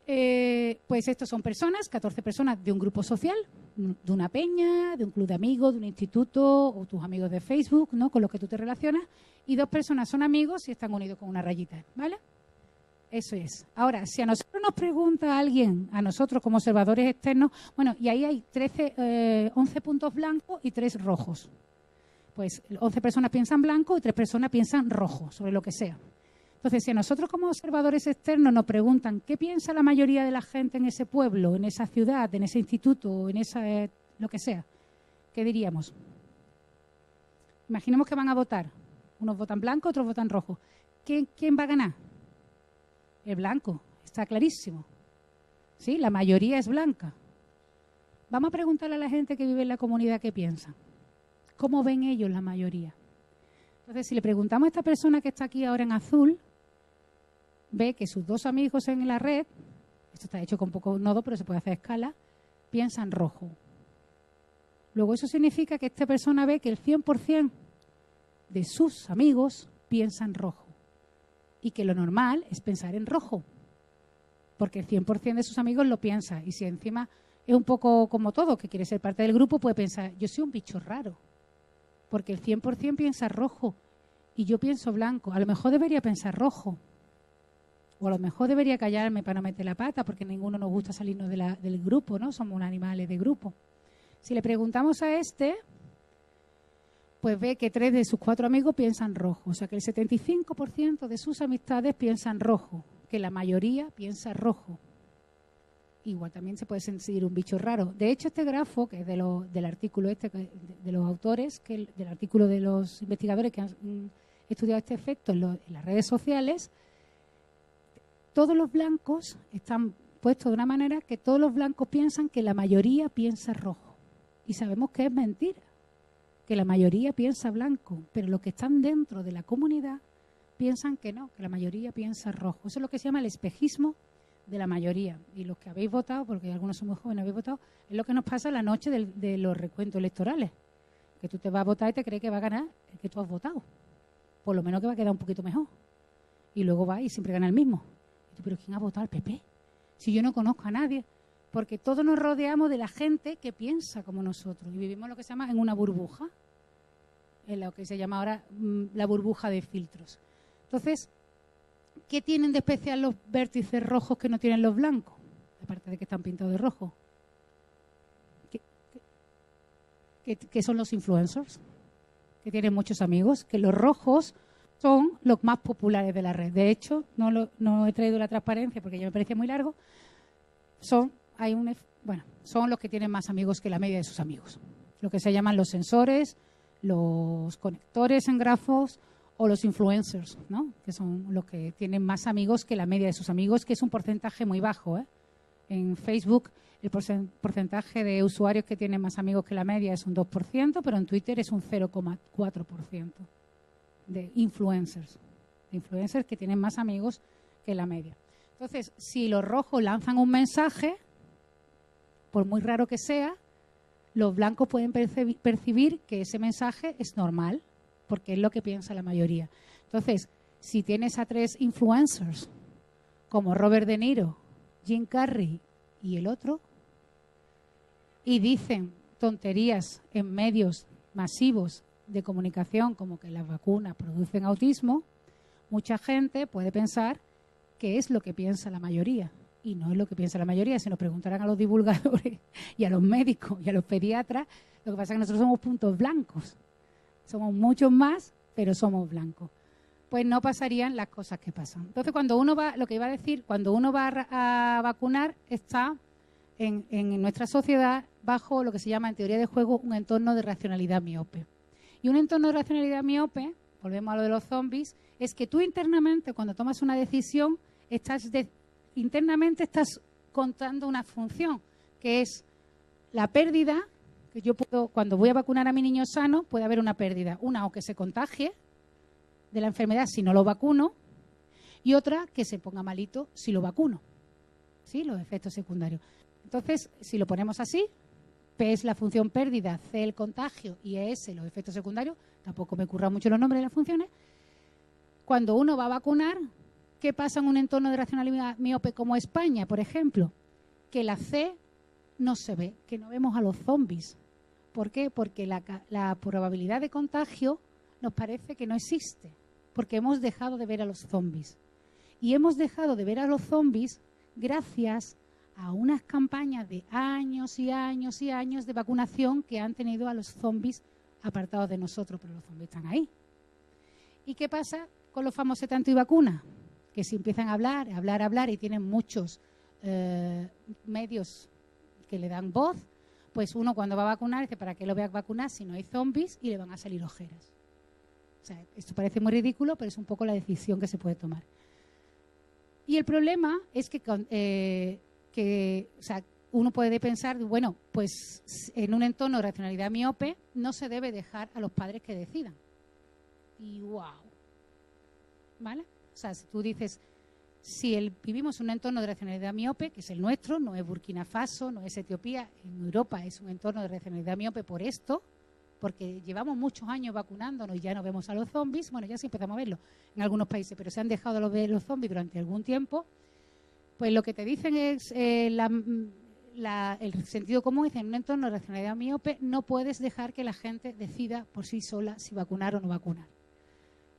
Pues estos son personas, 14 personas de un grupo social, de una peña, de un club de amigos, de un instituto o tus amigos de Facebook, ¿no? Con los que tú te relacionas, y 2 personas son amigos y están unidos con una rayita, ¿vale? Eso es. Ahora, si a nosotros nos pregunta alguien, a nosotros como observadores externos, bueno, y ahí hay 11 puntos blancos y 3 rojos. Pues 11 personas piensan blanco y 3 personas piensan rojo, sobre lo que sea. Entonces, si a nosotros como observadores externos nos preguntan qué piensa la mayoría de la gente en ese pueblo, en esa ciudad, en ese instituto, en esa lo que sea, ¿qué diríamos? Imaginemos que van a votar. Unos votan blanco, otros votan rojo. ¿Quién va a ganar? El blanco, está clarísimo. ¿Sí? La mayoría es blanca. Vamos a preguntarle a la gente que vive en la comunidad qué piensa. ¿Cómo ven ellos la mayoría? Entonces, si le preguntamos a esta persona que está aquí ahora en azul, ve que sus 2 amigos en la red, esto está hecho con poco nodo, pero se puede hacer a escala, piensan rojo. Luego eso significa que esta persona ve que el 100% de sus amigos piensan rojo. Y que lo normal es pensar en rojo. Porque el 100% de sus amigos lo piensa. Y si encima es un poco como todo, que quiere ser parte del grupo, puede pensar, yo soy un bicho raro. Porque el 100% piensa rojo y yo pienso blanco. A lo mejor debería pensar rojo. O a lo mejor debería callarme para no meter la pata, porque ninguno nos gusta salirnos del grupo, ¿no? Somos animales de grupo. Si le preguntamos a este, pues ve que 3 de sus 4 amigos piensan rojo. O sea que el 75% de sus amistades piensan rojo, que la mayoría piensa rojo. Igual también se puede sentir un bicho raro. De hecho, este grafo, que es del artículo de los autores, del artículo de los investigadores que han estudiado este efecto en las redes sociales, todos los blancos están puestos de una manera que todos los blancos piensan que la mayoría piensa rojo. Y sabemos que es mentira, que la mayoría piensa blanco, pero los que están dentro de la comunidad piensan que no, que la mayoría piensa rojo. Eso es lo que se llama el espejismo de la mayoría. Y los que habéis votado, porque algunos somos jóvenes, habéis votado, es lo que nos pasa la noche de los recuentos electorales. Que tú te vas a votar y te crees que va a ganar el que tú has votado. Por lo menos que va a quedar un poquito mejor. Y luego va y siempre gana el mismo. Y tú, ¿pero quién ha votado al PP? Si yo no conozco a nadie. Porque todos nos rodeamos de la gente que piensa como nosotros. Y vivimos lo que se llama en una burbuja. En lo que se llama ahora la burbuja de filtros. Entonces, ¿qué tienen de especial los vértices rojos que no tienen los blancos? Aparte de que están pintados de rojo. ¿Qué son los influencers? Que tienen muchos amigos. Que los rojos son los más populares de la red. De hecho, no he traído la transparencia porque ya me parecía muy largo. Son los que tienen más amigos que la media de sus amigos. Lo que se llaman los sensores, los conectores en grafos o los influencers, ¿no? Que son los que tienen más amigos que la media de sus amigos, que es un porcentaje muy bajo, ¿eh? En Facebook el porcentaje de usuarios que tienen más amigos que la media es un 2%, pero en Twitter es un 0,4% de influencers que tienen más amigos que la media. Entonces, si los rojos lanzan un mensaje, por muy raro que sea, los blancos pueden percibir que ese mensaje es normal, porque es lo que piensa la mayoría. Entonces, si tienes a 3 influencers, como Robert De Niro, Jim Carrey y el otro, y dicen tonterías en medios masivos de comunicación como que las vacunas producen autismo, mucha gente puede pensar que es lo que piensa la mayoría. Y no es lo que piensa la mayoría. Si nos preguntaran a los divulgadores y a los médicos y a los pediatras, lo que pasa es que nosotros somos puntos blancos. Somos muchos más, pero somos blancos. Pues no pasarían las cosas que pasan. Entonces, cuando uno va, lo que iba a decir, cuando uno va a vacunar, está en nuestra sociedad bajo lo que se llama en teoría de juego un entorno de racionalidad miope. Y un entorno de racionalidad miope, volvemos a lo de los zombies, es que tú internamente, cuando tomas una decisión, internamente estás contando una función, que es la pérdida, que yo puedo, cuando voy a vacunar a mi niño sano, puede haber una pérdida. Una, o que se contagie de la enfermedad si no lo vacuno, y otra, que se ponga malito si lo vacuno. ¿Sí? Los efectos secundarios. Entonces, si lo ponemos así, P es la función pérdida, C el contagio y ES los efectos secundarios, tampoco me ocurran mucho los nombres de las funciones. Cuando uno va a vacunar, ¿qué pasa en un entorno de racionalidad miope como España, por ejemplo? Que la C no se ve, que no vemos a los zombies. ¿Por qué? Porque la probabilidad de contagio nos parece que no existe, porque hemos dejado de ver a los zombies. Y hemos dejado de ver a los zombies gracias a unas campañas de años y años y años de vacunación que han tenido a los zombies apartados de nosotros, pero los zombies están ahí. ¿Y qué pasa con los famosos antivacunas? Que si empiezan a hablar y tienen muchos medios que le dan voz, pues uno cuando va a vacunar dice, ¿para qué lo voy a vacunar si no hay zombies y le van a salir ojeras? O sea, esto parece muy ridículo, pero es un poco la decisión que se puede tomar. Y el problema es que uno puede pensar, bueno, pues en un entorno de racionalidad miope no se debe dejar a los padres que decidan. Y wow. ¿Vale? O sea, si tú dices, vivimos en un entorno de racionalidad miope, que es el nuestro, no es Burkina Faso, no es Etiopía, en Europa es un entorno de racionalidad miope por esto, porque llevamos muchos años vacunándonos y ya no vemos a los zombies, bueno, ya sí empezamos a verlo en algunos países, pero se han dejado de ver los zombies durante algún tiempo, pues lo que te dicen es el sentido común, dicen, en un entorno de racionalidad miope no puedes dejar que la gente decida por sí sola si vacunar o no vacunar.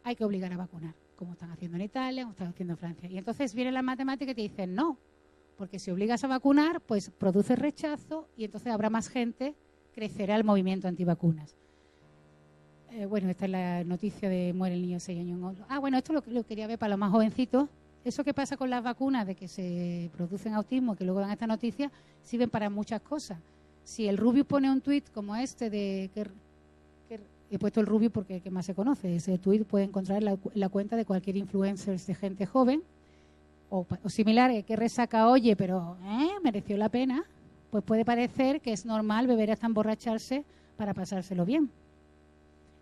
Hay que obligar a vacunar, como están haciendo en Italia, como están haciendo en Francia. Y entonces viene la matemática y te dicen no, porque si obligas a vacunar, pues produce rechazo y entonces habrá más gente, crecerá el movimiento antivacunas. Bueno, esta es la noticia de muere el niño de 6 años. Bueno, esto lo quería ver para los más jovencitos. Eso que pasa con las vacunas de que se producen autismo, que luego dan esta noticia, sirven para muchas cosas. Si el Rubio pone un tuit como este de que he puesto el Rubio porque es el que más se conoce, ese tuit puede encontrar la cuenta de cualquier influencer de gente joven o similar, que resaca, oye, pero mereció la pena, pues puede parecer que es normal beber hasta emborracharse para pasárselo bien.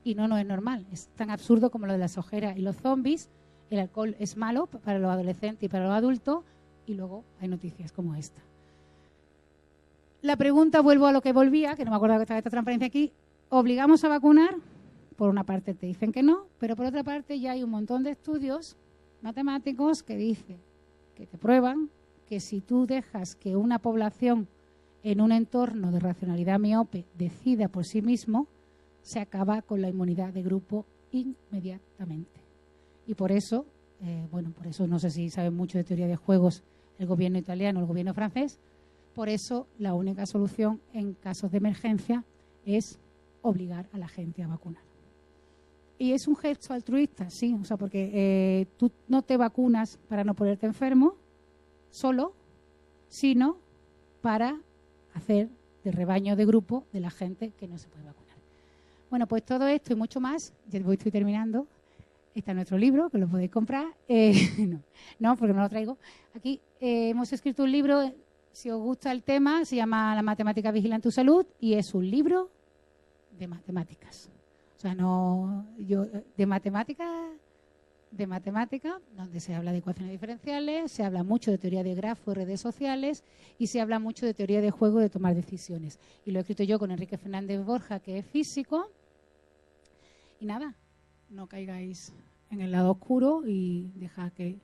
Y no es normal, es tan absurdo como lo de las ojeras y los zombies. El alcohol es malo para los adolescentes y para los adultos, y luego hay noticias como esta. La pregunta, vuelvo a lo que volvía, que no me acuerdo que estaba esta transparencia aquí. ¿Obligamos a vacunar? Por una parte te dicen que no, pero por otra parte ya hay un montón de estudios matemáticos que dicen, que te prueban que si tú dejas que una población en un entorno de racionalidad miope decida por sí mismo, se acaba con la inmunidad de grupo inmediatamente. Y por eso, por eso no sé si saben mucho de teoría de juegos el gobierno italiano o el gobierno francés, por eso la única solución en casos de emergencia es obligar a la gente a vacunar. Y es un gesto altruista, sí, o sea, porque tú no te vacunas para no ponerte enfermo solo, sino para hacer de rebaño de grupo de la gente que no se puede vacunar. Bueno, pues todo esto y mucho más, ya estoy terminando, está en nuestro libro, que lo podéis comprar. No, porque no lo traigo. Aquí hemos escrito un libro, si os gusta el tema, se llama La matemática vigila en tu salud y es un libro de matemáticas. O sea, de matemática, donde se habla de ecuaciones diferenciales, se habla mucho de teoría de grafos, redes sociales y se habla mucho de teoría de juego, de tomar decisiones. Y lo he escrito yo con Enrique Fernández Borja, que es físico. Y nada, no caigáis en el lado oscuro y dejad que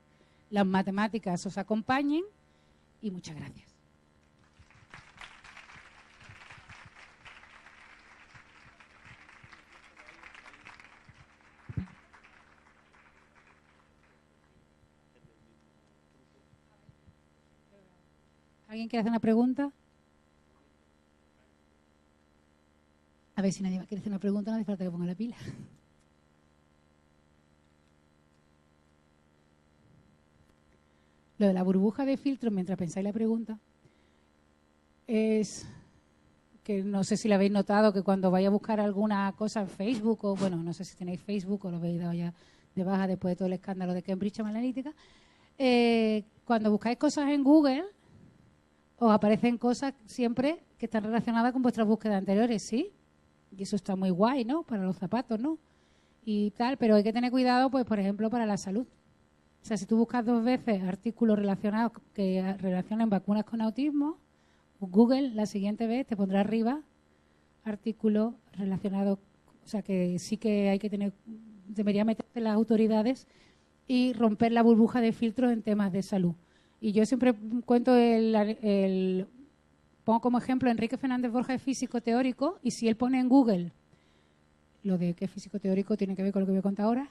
las matemáticas os acompañen. Y muchas gracias. ¿Alguien quiere hacer una pregunta? A ver si nadie quiere hacer una pregunta, no hace falta que ponga la pila. Lo de la burbuja de filtro, mientras pensáis la pregunta, es que no sé si lo habéis notado, que cuando vais a buscar alguna cosa en Facebook, o bueno, no sé si tenéis Facebook o lo habéis dado ya de baja después de todo el escándalo de Cambridge Analytica, cuando buscáis cosas en Google, os aparecen cosas siempre que están relacionadas con vuestras búsquedas anteriores, ¿sí? Y eso está muy guay, ¿no? Para los zapatos, ¿no? Y tal, pero hay que tener cuidado, pues, por ejemplo, para la salud. O sea, si tú buscas 2 veces artículos relacionados que relacionan vacunas con autismo, Google la siguiente vez te pondrá arriba artículos relacionados, o sea, que sí que hay que tener, debería meterse las autoridades y romper la burbuja de filtros en temas de salud. Y yo siempre cuento pongo como ejemplo, Enrique Fernández Borja es físico teórico, y si él pone en Google lo de que es físico teórico tiene que ver con lo que voy a contar ahora,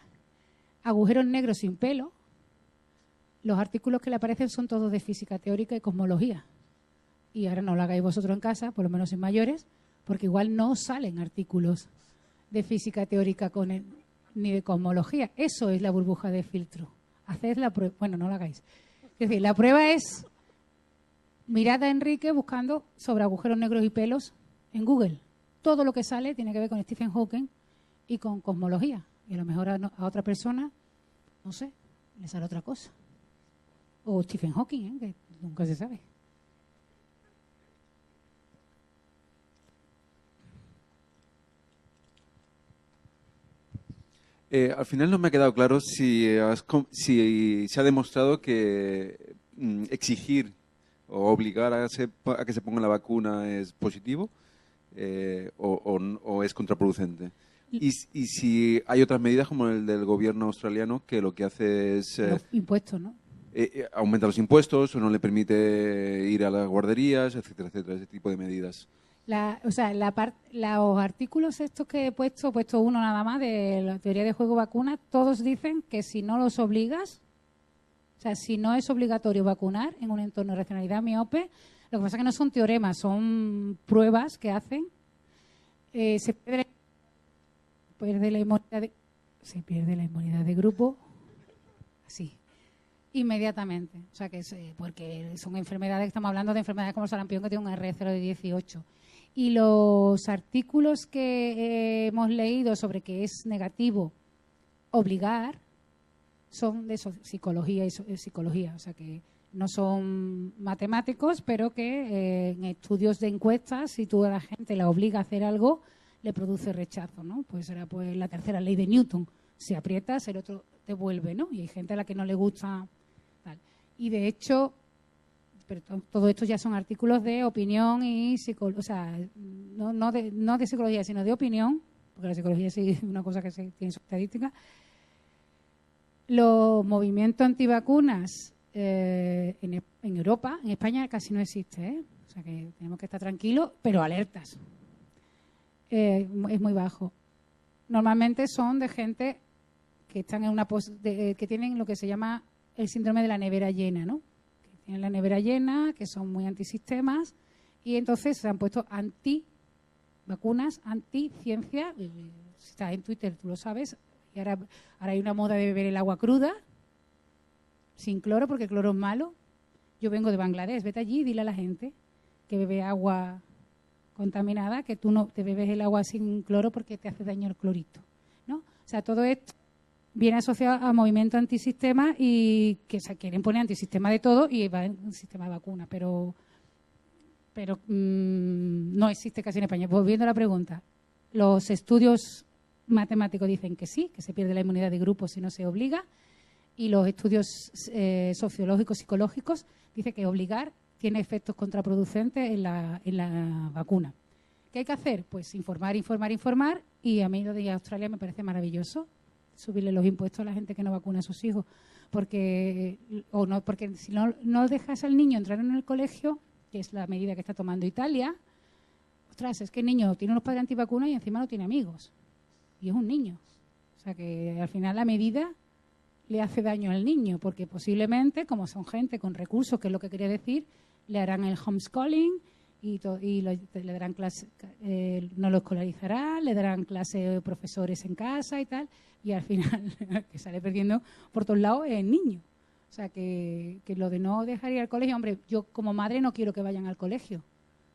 agujeros negros sin pelo, los artículos que le aparecen son todos de física teórica y cosmología. Y ahora no lo hagáis vosotros en casa, por lo menos en mayores, porque igual no salen artículos de física teórica ni de cosmología. Eso es la burbuja de filtro. Haced la prueba. Bueno, no lo hagáis. Es decir, la prueba es mirad a Enrique buscando sobre agujeros negros y pelos en Google. Todo lo que sale tiene que ver con Stephen Hawking y con cosmología. Y a lo mejor a otra persona, no sé, le sale otra cosa. O Stephen Hawking, que nunca se sabe. Al final no me ha quedado claro si se ha demostrado que exigir o obligar a que se ponga la vacuna es positivo o es contraproducente. Y si hay otras medidas como el del gobierno australiano que lo que hace es... Los impuestos, ¿no? Aumenta los impuestos o no le permite ir a las guarderías, etcétera, etcétera, ese tipo de medidas. Los artículos estos que he puesto uno nada más de la teoría de juego vacuna, todos dicen que si no los obligas, o sea, si no es obligatorio vacunar en un entorno de racionalidad miope, lo que pasa es que no son teoremas, son pruebas que hacen, se pierde la inmunidad de grupo, así, inmediatamente. O sea, porque son enfermedades, estamos hablando de enfermedades como el sarampión, que tiene un R0 de 18. Y los artículos que hemos leído sobre que es negativo obligar son de psicología y psicología, o sea que no son matemáticos, pero que en estudios de encuestas, si tú a la gente la obliga a hacer algo, le produce rechazo, ¿no? Pues será pues la tercera ley de Newton. Si aprietas, el otro te vuelve, ¿no? Y hay gente a la que no le gusta tal. Y de hecho, pero todo esto ya son artículos de opinión y psicología, o sea, no de psicología, sino de opinión, porque la psicología sí es una cosa que tiene su estadística. Los movimientos antivacunas en Europa, en España casi no existe, ¿eh? O sea que tenemos que estar tranquilos, pero alertas. Es muy bajo. Normalmente son de gente que están en que tienen lo que se llama el síndrome de la nevera llena, ¿no? Que tienen la nevera llena, que son muy antisistemas, y entonces se han puesto anti-vacunas, anti-ciencia. Si estás en Twitter, tú lo sabes, Y ahora hay una moda de beber el agua cruda, sin cloro, porque el cloro es malo. Yo vengo de Bangladesh, vete allí y dile a la gente que bebe agua contaminada, que tú no te bebes el agua sin cloro porque te hace daño el clorito, ¿no? O sea, todo esto viene asociado a movimientos antisistema y que se quieren poner antisistema de todo y va en un sistema de vacuna, pero no existe casi en España. Volviendo a la pregunta, los estudios matemáticos dicen que sí, que se pierde la inmunidad de grupo si no se obliga, y los estudios sociológicos, psicológicos, dicen que obligar tiene efectos contraproducentes en la vacuna. ¿Qué hay que hacer? Pues informar, y a mí lo de Australia me parece maravilloso, subirle los impuestos a la gente que no vacuna a sus hijos, porque si no dejas al niño entrar en el colegio, que es la medida que está tomando Italia, ostras, es que el niño tiene unos padres antivacunas y encima no tiene amigos, y es un niño. O sea que al final la medida le hace daño al niño, porque posiblemente, como son gente con recursos, que es lo que quería decir, le harán el homeschooling le darán clase, no lo escolarizarán, le darán clase profesores en casa y tal, y al final que sale perdiendo por todos lados es el niño. O sea que lo de no dejar ir al colegio, hombre, yo como madre no quiero que vayan al colegio,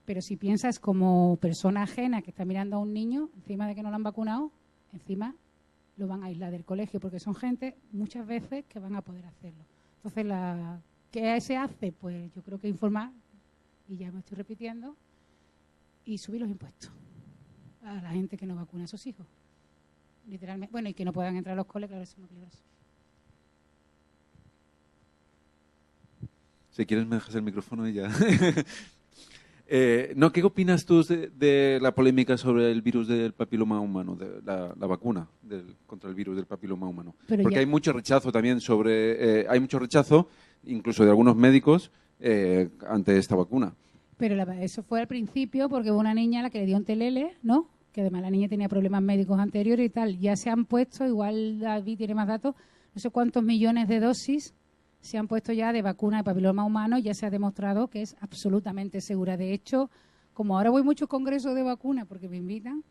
pero si piensas como persona ajena que está mirando a un niño, encima de que no lo han vacunado, encima lo van a aislar del colegio, porque son gente muchas veces que van a poder hacerlo. Entonces, ¿qué se hace? Pues yo creo que informar, y ya me estoy repitiendo, y subir los impuestos a la gente que no vacuna a sus hijos. Literalmente. Bueno, y que no puedan entrar a los coles, claro, eso es muy peligroso. Si quieres me dejas el micrófono y ya. ¿Qué opinas tú de la polémica sobre el virus del papiloma humano, de la vacuna contra el virus del papiloma humano? Porque hay mucho rechazo también hay mucho rechazo, incluso de algunos médicos, ante esta vacuna. Pero eso fue al principio porque hubo una niña a la que le dio un telele, ¿no? Que además la niña tenía problemas médicos anteriores y tal. Ya se han puesto, igual David tiene más datos, no sé cuántos millones de dosis se han puesto ya de vacuna de papiloma humano, ya se ha demostrado que es absolutamente segura. De hecho, como ahora voy mucho congresos de vacuna porque me invitan,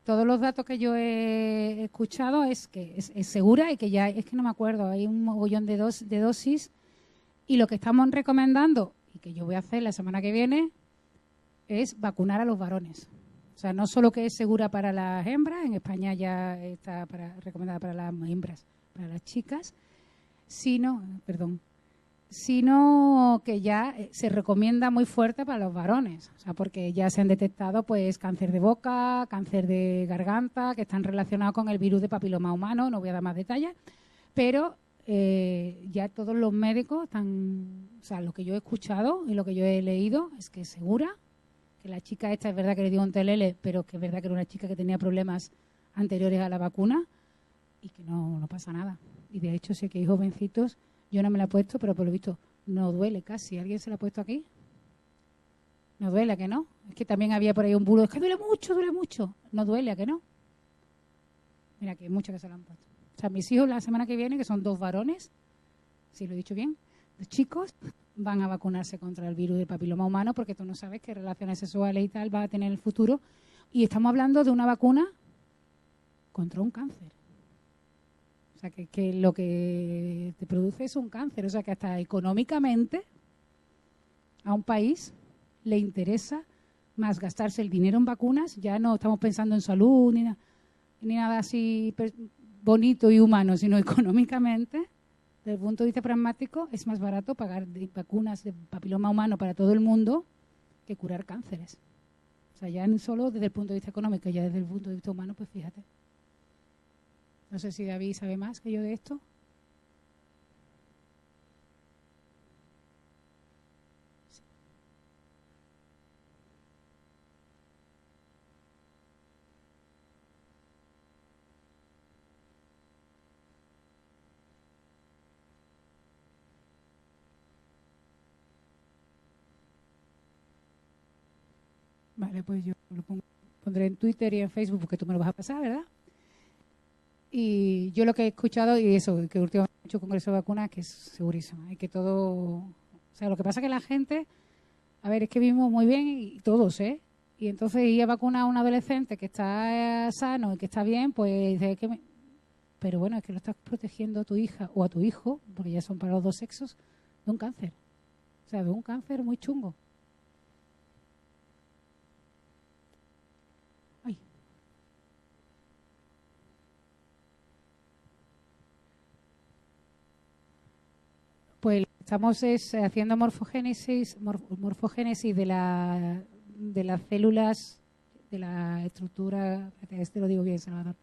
todos los datos que yo he escuchado es que es segura y que ya, es que no me acuerdo, hay un mogollón de dosis, y lo que estamos recomendando, y que yo voy a hacer la semana que viene, es vacunar a los varones. O sea, no solo que es segura para las hembras, en España ya está recomendada para las hembras, para las chicas, sino que ya se recomienda muy fuerte para los varones, o sea, porque ya se han detectado pues cáncer de boca, cáncer de garganta, que están relacionados con el virus de papiloma humano, no voy a dar más detalles, pero ya todos los médicos están, o sea, lo que yo he escuchado y lo que yo he leído es que es segura, que la chica esta es verdad que le dio un telele, pero que es verdad que era una chica que tenía problemas anteriores a la vacuna y que no pasa nada. Y de hecho sé que hay jovencitos, yo no me la he puesto, pero por lo visto no duele casi. ¿Alguien se la ha puesto aquí? No duele, ¿a que no? Es que también había por ahí un bulo, es que duele mucho. No duele, ¿a que no? Mira, que hay muchos que se la han puesto. O sea, mis hijos la semana que viene, que son 2 varones, si lo he dicho bien, 2 chicos, van a vacunarse contra el virus del papiloma humano, porque tú no sabes qué relaciones sexuales y tal va a tener en el futuro. Y estamos hablando de una vacuna contra un cáncer. O sea, que lo que te produce es un cáncer. O sea, que hasta económicamente a un país le interesa más gastarse el dinero en vacunas. Ya no estamos pensando en salud ni nada así bonito y humano, sino económicamente, desde el punto de vista pragmático, es más barato pagar vacunas de papiloma humano para todo el mundo que curar cánceres. O sea, ya no solo desde el punto de vista económico, ya desde el punto de vista humano, pues fíjate. No sé si David sabe más que yo de esto. Sí. Vale, pues yo lo pondré en Twitter y en Facebook porque tú me lo vas a pasar, ¿verdad? Y yo lo que he escuchado, y eso, que últimamente he hecho congreso de vacunas, que es segurísimo, y que todo... O sea, lo que pasa es que la gente, a ver, es que vivimos muy bien y todos, y entonces ir a vacunar a un adolescente que está sano y que está bien, pues dice que pero bueno, es que lo estás protegiendo a tu hija o a tu hijo, porque ya son para los dos sexos, de un cáncer. O sea, de un cáncer muy chungo. Ay. Pues estamos haciendo morfogénesis de las células, de la estructura, este lo digo bien, Salvador,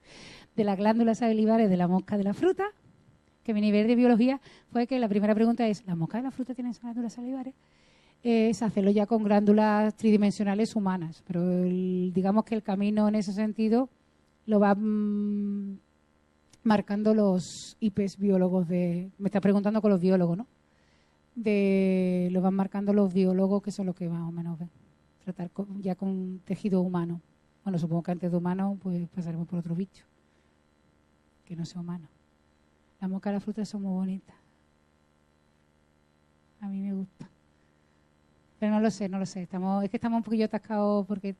de las glándulas salivares de la mosca de la fruta, que mi nivel de biología fue que la primera pregunta es, ¿la mosca de la fruta tiene glándulas salivares? Es hacerlo ya con glándulas tridimensionales humanas, pero digamos que el camino en ese sentido lo va marcando los IPs biólogos me está preguntando con los biólogos, ¿no? Lo van marcando los biólogos, que son los que más o menos ven. Tratar ya con tejido humano. Bueno, supongo que antes de humano pues pasaremos por otro bicho que no sea humano. Las moscas de la fruta son muy bonitas. A mí me gusta. Pero no lo sé. Es que estamos un poquillo atascados porque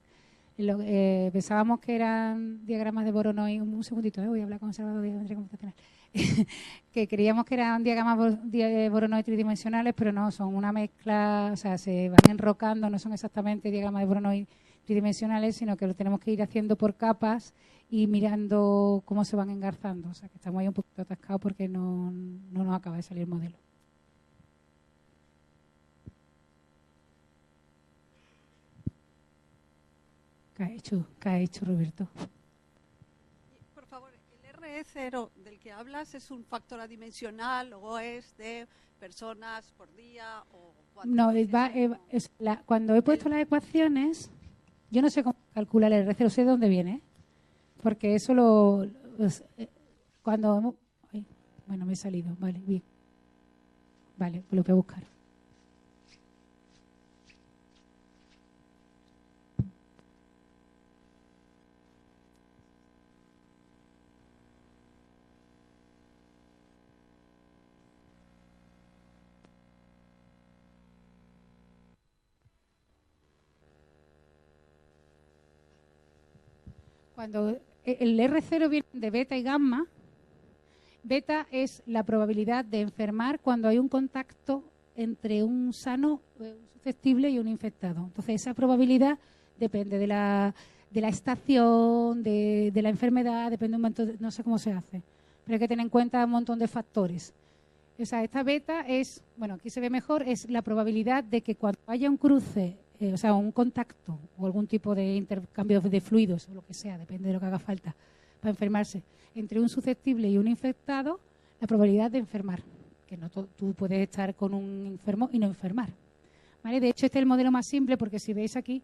pensábamos que eran diagramas de Voronoi. Un segundito, voy a hablar con Salvador de Geometría Computacional. Que creíamos que eran diagramas de Voronoi tridimensionales, pero no, son una mezcla, o sea, se van enrocando, no son exactamente diagramas de Voronoi tridimensionales, sino que lo tenemos que ir haciendo por capas y mirando cómo se van engarzando. O sea, que estamos ahí un poquito atascados porque no nos acaba de salir el modelo. ¿Qué ha hecho Roberto? Por favor, el RE0 del que hablas es un factor adimensional o es de personas por día o no, cuando he puesto las ecuaciones, yo no sé cómo calcular el R0, sé de dónde viene, porque eso bueno, me he salido, vale, bien. Vale, pues lo voy a buscar. Cuando el R0 viene de beta y gamma, beta es la probabilidad de enfermar cuando hay un contacto entre un sano, un susceptible y un infectado. Entonces, esa probabilidad depende de la estación, de la enfermedad, depende un montón, no sé cómo se hace. Pero hay que tener en cuenta un montón de factores. O sea, esta beta es, bueno, aquí se ve mejor, es la probabilidad de que cuando haya un cruce, o sea, un contacto o algún tipo de intercambio de fluidos o lo que sea, depende de lo que haga falta para enfermarse, entre un susceptible y un infectado, la probabilidad de enfermar, que no tú puedes estar con un enfermo y no enfermar. ¿Vale? De hecho, este es el modelo más simple porque si veis aquí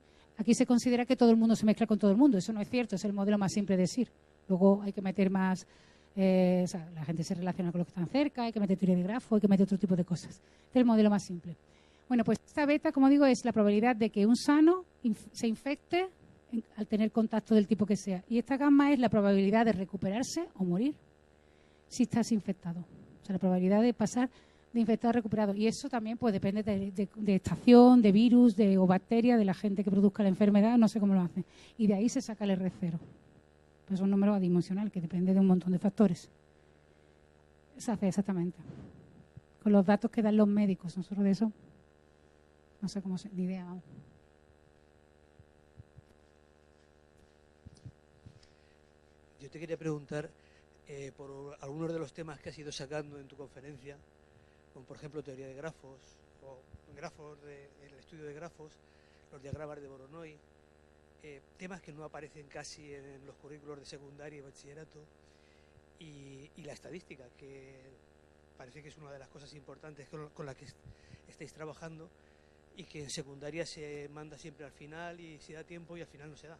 se considera que todo el mundo se mezcla con todo el mundo. Eso no es cierto, es el modelo más simple de decir. Luego hay que meter más, o sea, la gente se relaciona con los que están cerca, hay que meter teoría de grafo, hay que meter otro tipo de cosas. Este es el modelo más simple. Bueno, pues esta beta, como digo, es la probabilidad de que un sano se infecte al tener contacto del tipo que sea. Y esta gamma es la probabilidad de recuperarse o morir si estás infectado. O sea, la probabilidad de pasar de infectado a recuperado. Y eso también pues depende de estación, de virus, o bacteria, de la gente que produzca la enfermedad, no sé cómo lo hacen. Y de ahí se saca el R0. Pues es un número adimensional que depende de un montón de factores. Se hace exactamente. Con los datos que dan los médicos. Nosotros de eso no sé cómo ni idea. Vamos. Yo te quería preguntar por algunos de los temas que has ido sacando en tu conferencia, como por ejemplo teoría de grafos, o grafos el estudio de grafos, los diagramas de Voronoi, temas que no aparecen casi en los currículos de secundaria y bachillerato, y la estadística, que parece que es una de las cosas importantes con la que estáis trabajando, y que en secundaria se manda siempre al final y se da tiempo y al final no se da.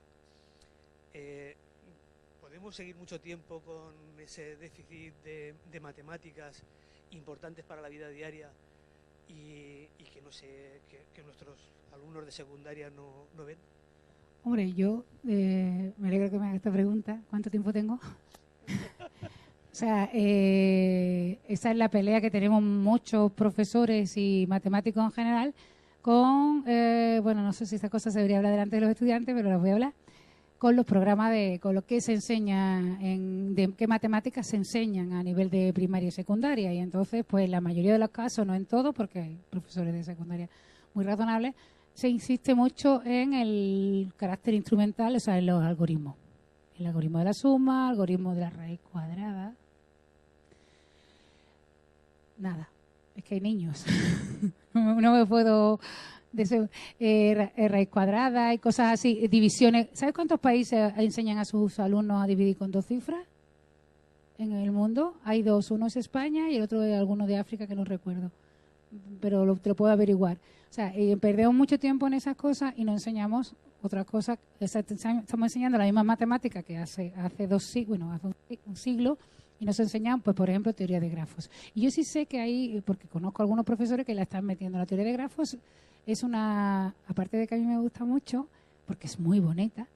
¿Podemos seguir mucho tiempo con ese déficit de matemáticas importantes para la vida diaria y que no sé, que nuestros alumnos de secundaria no ven? Hombre, yo me alegro que me haga esta pregunta. ¿Cuánto tiempo tengo? O sea, esa es la pelea que tenemos muchos profesores y matemáticos en general, con, bueno, no sé si esta cosa se debería hablar delante de los estudiantes, pero las voy a hablar, con los programas con lo que se enseña, de qué matemáticas se enseñan a nivel de primaria y secundaria. Y entonces, pues en la mayoría de los casos, no en todo, porque hay profesores de secundaria muy razonables, se insiste mucho en el carácter instrumental, o sea, en los algoritmos. El algoritmo de la suma, algoritmo de la raíz cuadrada. Nada, es que hay niños. No me puedo... raíz cuadrada y cosas así, divisiones. ¿Sabes cuántos países enseñan a sus alumnos a dividir con 2 cifras en el mundo? Hay 2, uno es España y el otro es alguno de África que no recuerdo, pero te lo puedo averiguar. O sea, perdemos mucho tiempo en esas cosas y no enseñamos otras cosas. Estamos enseñando la misma matemática que hace un siglo, y nos enseñan, pues, por ejemplo, teoría de grafos. Y yo sí sé que hay, porque conozco a algunos profesores que la están metiendo. La teoría de grafos es una, aparte de que a mí me gusta mucho, porque es muy bonita,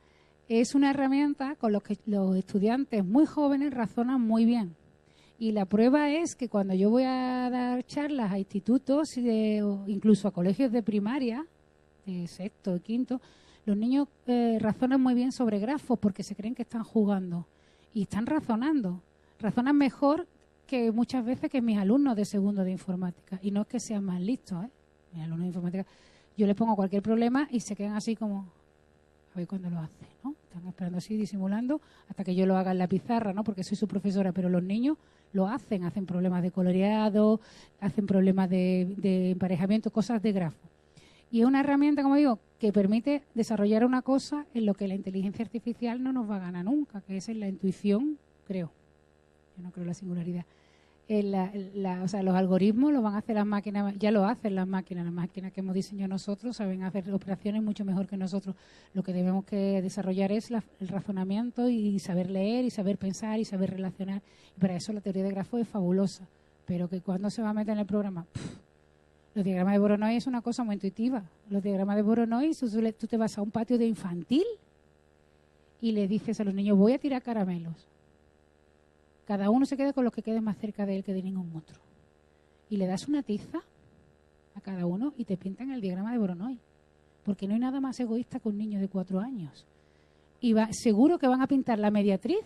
es una herramienta con la que los estudiantes muy jóvenes razonan muy bien. Y la prueba es que cuando yo voy a dar charlas a institutos o incluso a colegios de primaria, de sexto y quinto, los niños razonan muy bien sobre grafos porque se creen que están jugando y están razonando. Razonan mejor que muchas veces que mis alumnos de segundo de informática. Y no es que sean más listos, mis alumnos de informática. Yo les pongo cualquier problema y se quedan así como, a ver cuándo lo hace, ¿no? Están esperando así, disimulando, hasta que yo lo haga en la pizarra, ¿no? Porque soy su profesora, pero los niños lo hacen problemas de coloreado, hacen problemas de emparejamiento, cosas de grafo. Y es una herramienta, como digo, que permite desarrollar una cosa en lo que la inteligencia artificial no nos va a ganar nunca, que es en la intuición, creo. Yo no creo en la singularidad. O sea, los algoritmos lo van a hacer las máquinas, ya lo hacen las máquinas que hemos diseñado nosotros saben hacer operaciones mucho mejor que nosotros. Lo que debemos que desarrollar es el razonamiento y saber leer y saber pensar y saber relacionar. Y para eso la teoría de grafos es fabulosa, pero que cuando se va a meter en el programa, los diagramas de Voronoi es una cosa muy intuitiva. Los diagramas de Voronoi, tú te vas a un patio de infantil y le dices a los niños, voy a tirar caramelos. Cada uno se queda con los que quede más cerca de él que de ningún otro. Y le das una tiza a cada uno y te pintan el diagrama de Voronoi. Porque no hay nada más egoísta que un niño de 4 años. Y seguro que van a pintar la mediatriz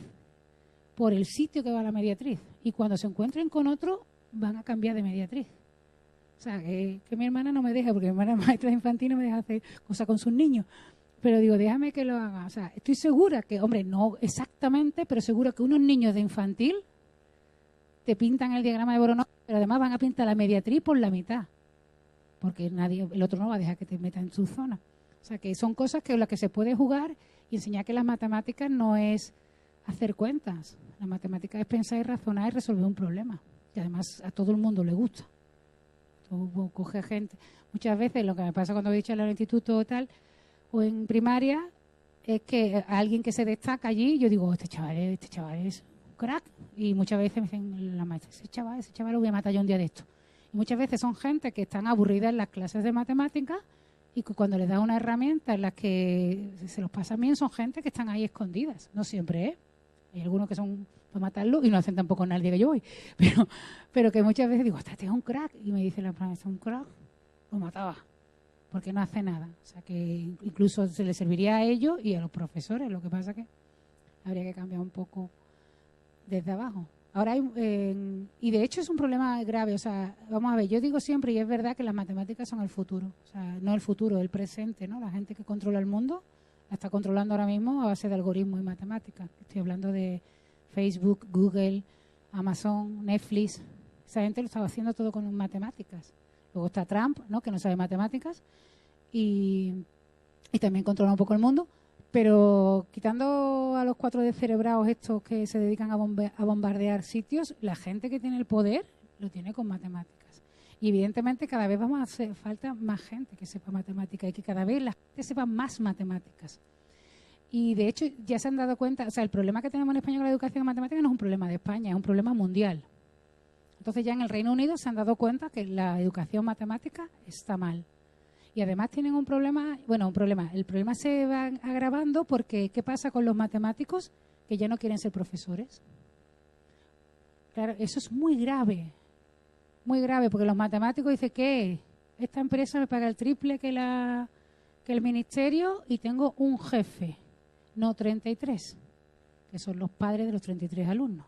por el sitio que va la mediatriz. Y cuando se encuentren con otro, van a cambiar de mediatriz. O sea, que mi hermana no me deja, porque mi hermana es maestra de infantil y no me deja hacer cosas con sus niños. Pero digo, déjame que lo haga. O sea, estoy segura que, hombre, no exactamente, pero seguro que unos niños de infantil te pintan el diagrama de Voronoi, pero además van a pintar la mediatriz por la mitad. Porque el otro no va a dejar que te meta en su zona. O sea, que son cosas que las que se puede jugar y enseñar que las matemáticas no es hacer cuentas. La matemática es pensar y razonar y resolver un problema. Y además a todo el mundo le gusta. Todo coge gente. Muchas veces lo que me pasa cuando voy a echarle al instituto o tal, o en primaria, es que alguien que se destaca allí, yo digo, este chaval es un crack. Y muchas veces me dicen la maestra, ese chaval lo voy a matar yo un día de esto. Y muchas veces son gente que están aburridas en las clases de matemáticas y que cuando les da una herramienta en la que se los pasan bien, son gente que están ahí escondidas. No siempre, ¿eh? Hay algunos que son para matarlo y no hacen tampoco nada el día que yo voy. Pero que muchas veces digo, este es un crack. Y me dice la maestra, un crack, lo mataba. Porque no hace nada. O sea, que incluso se le serviría a ellos y a los profesores. Lo que pasa que habría que cambiar un poco desde abajo. Ahora y de hecho es un problema grave. O sea, vamos a ver, yo digo siempre, y es verdad, que las matemáticas son el futuro. O sea, no el futuro, el presente, ¿no? La gente que controla el mundo la está controlando ahora mismo a base de algoritmos y matemáticas. Estoy hablando de Facebook, Google, Amazon, Netflix. Esa gente lo estaba haciendo todo con matemáticas. Luego está Trump, ¿no?, que no sabe matemáticas y también controla un poco el mundo, pero quitando a los 4 descerebrados estos que se dedican a bombardear sitios, la gente que tiene el poder lo tiene con matemáticas. Y evidentemente cada vez vamos a hacer falta más gente que sepa matemáticas y que cada vez la gente sepa más matemáticas. Y de hecho ya se han dado cuenta, o sea, el problema que tenemos en España con la educación en matemáticas no es un problema de España, es un problema mundial. Entonces ya en el Reino Unido se han dado cuenta que la educación matemática está mal. Y además tienen un problema, el problema se va agravando porque ¿qué pasa con los matemáticos que ya no quieren ser profesores? Claro, eso es muy grave, porque los matemáticos dicen que esta empresa me paga el triple que el ministerio y tengo un jefe, no 33, que son los padres de los 33 alumnos.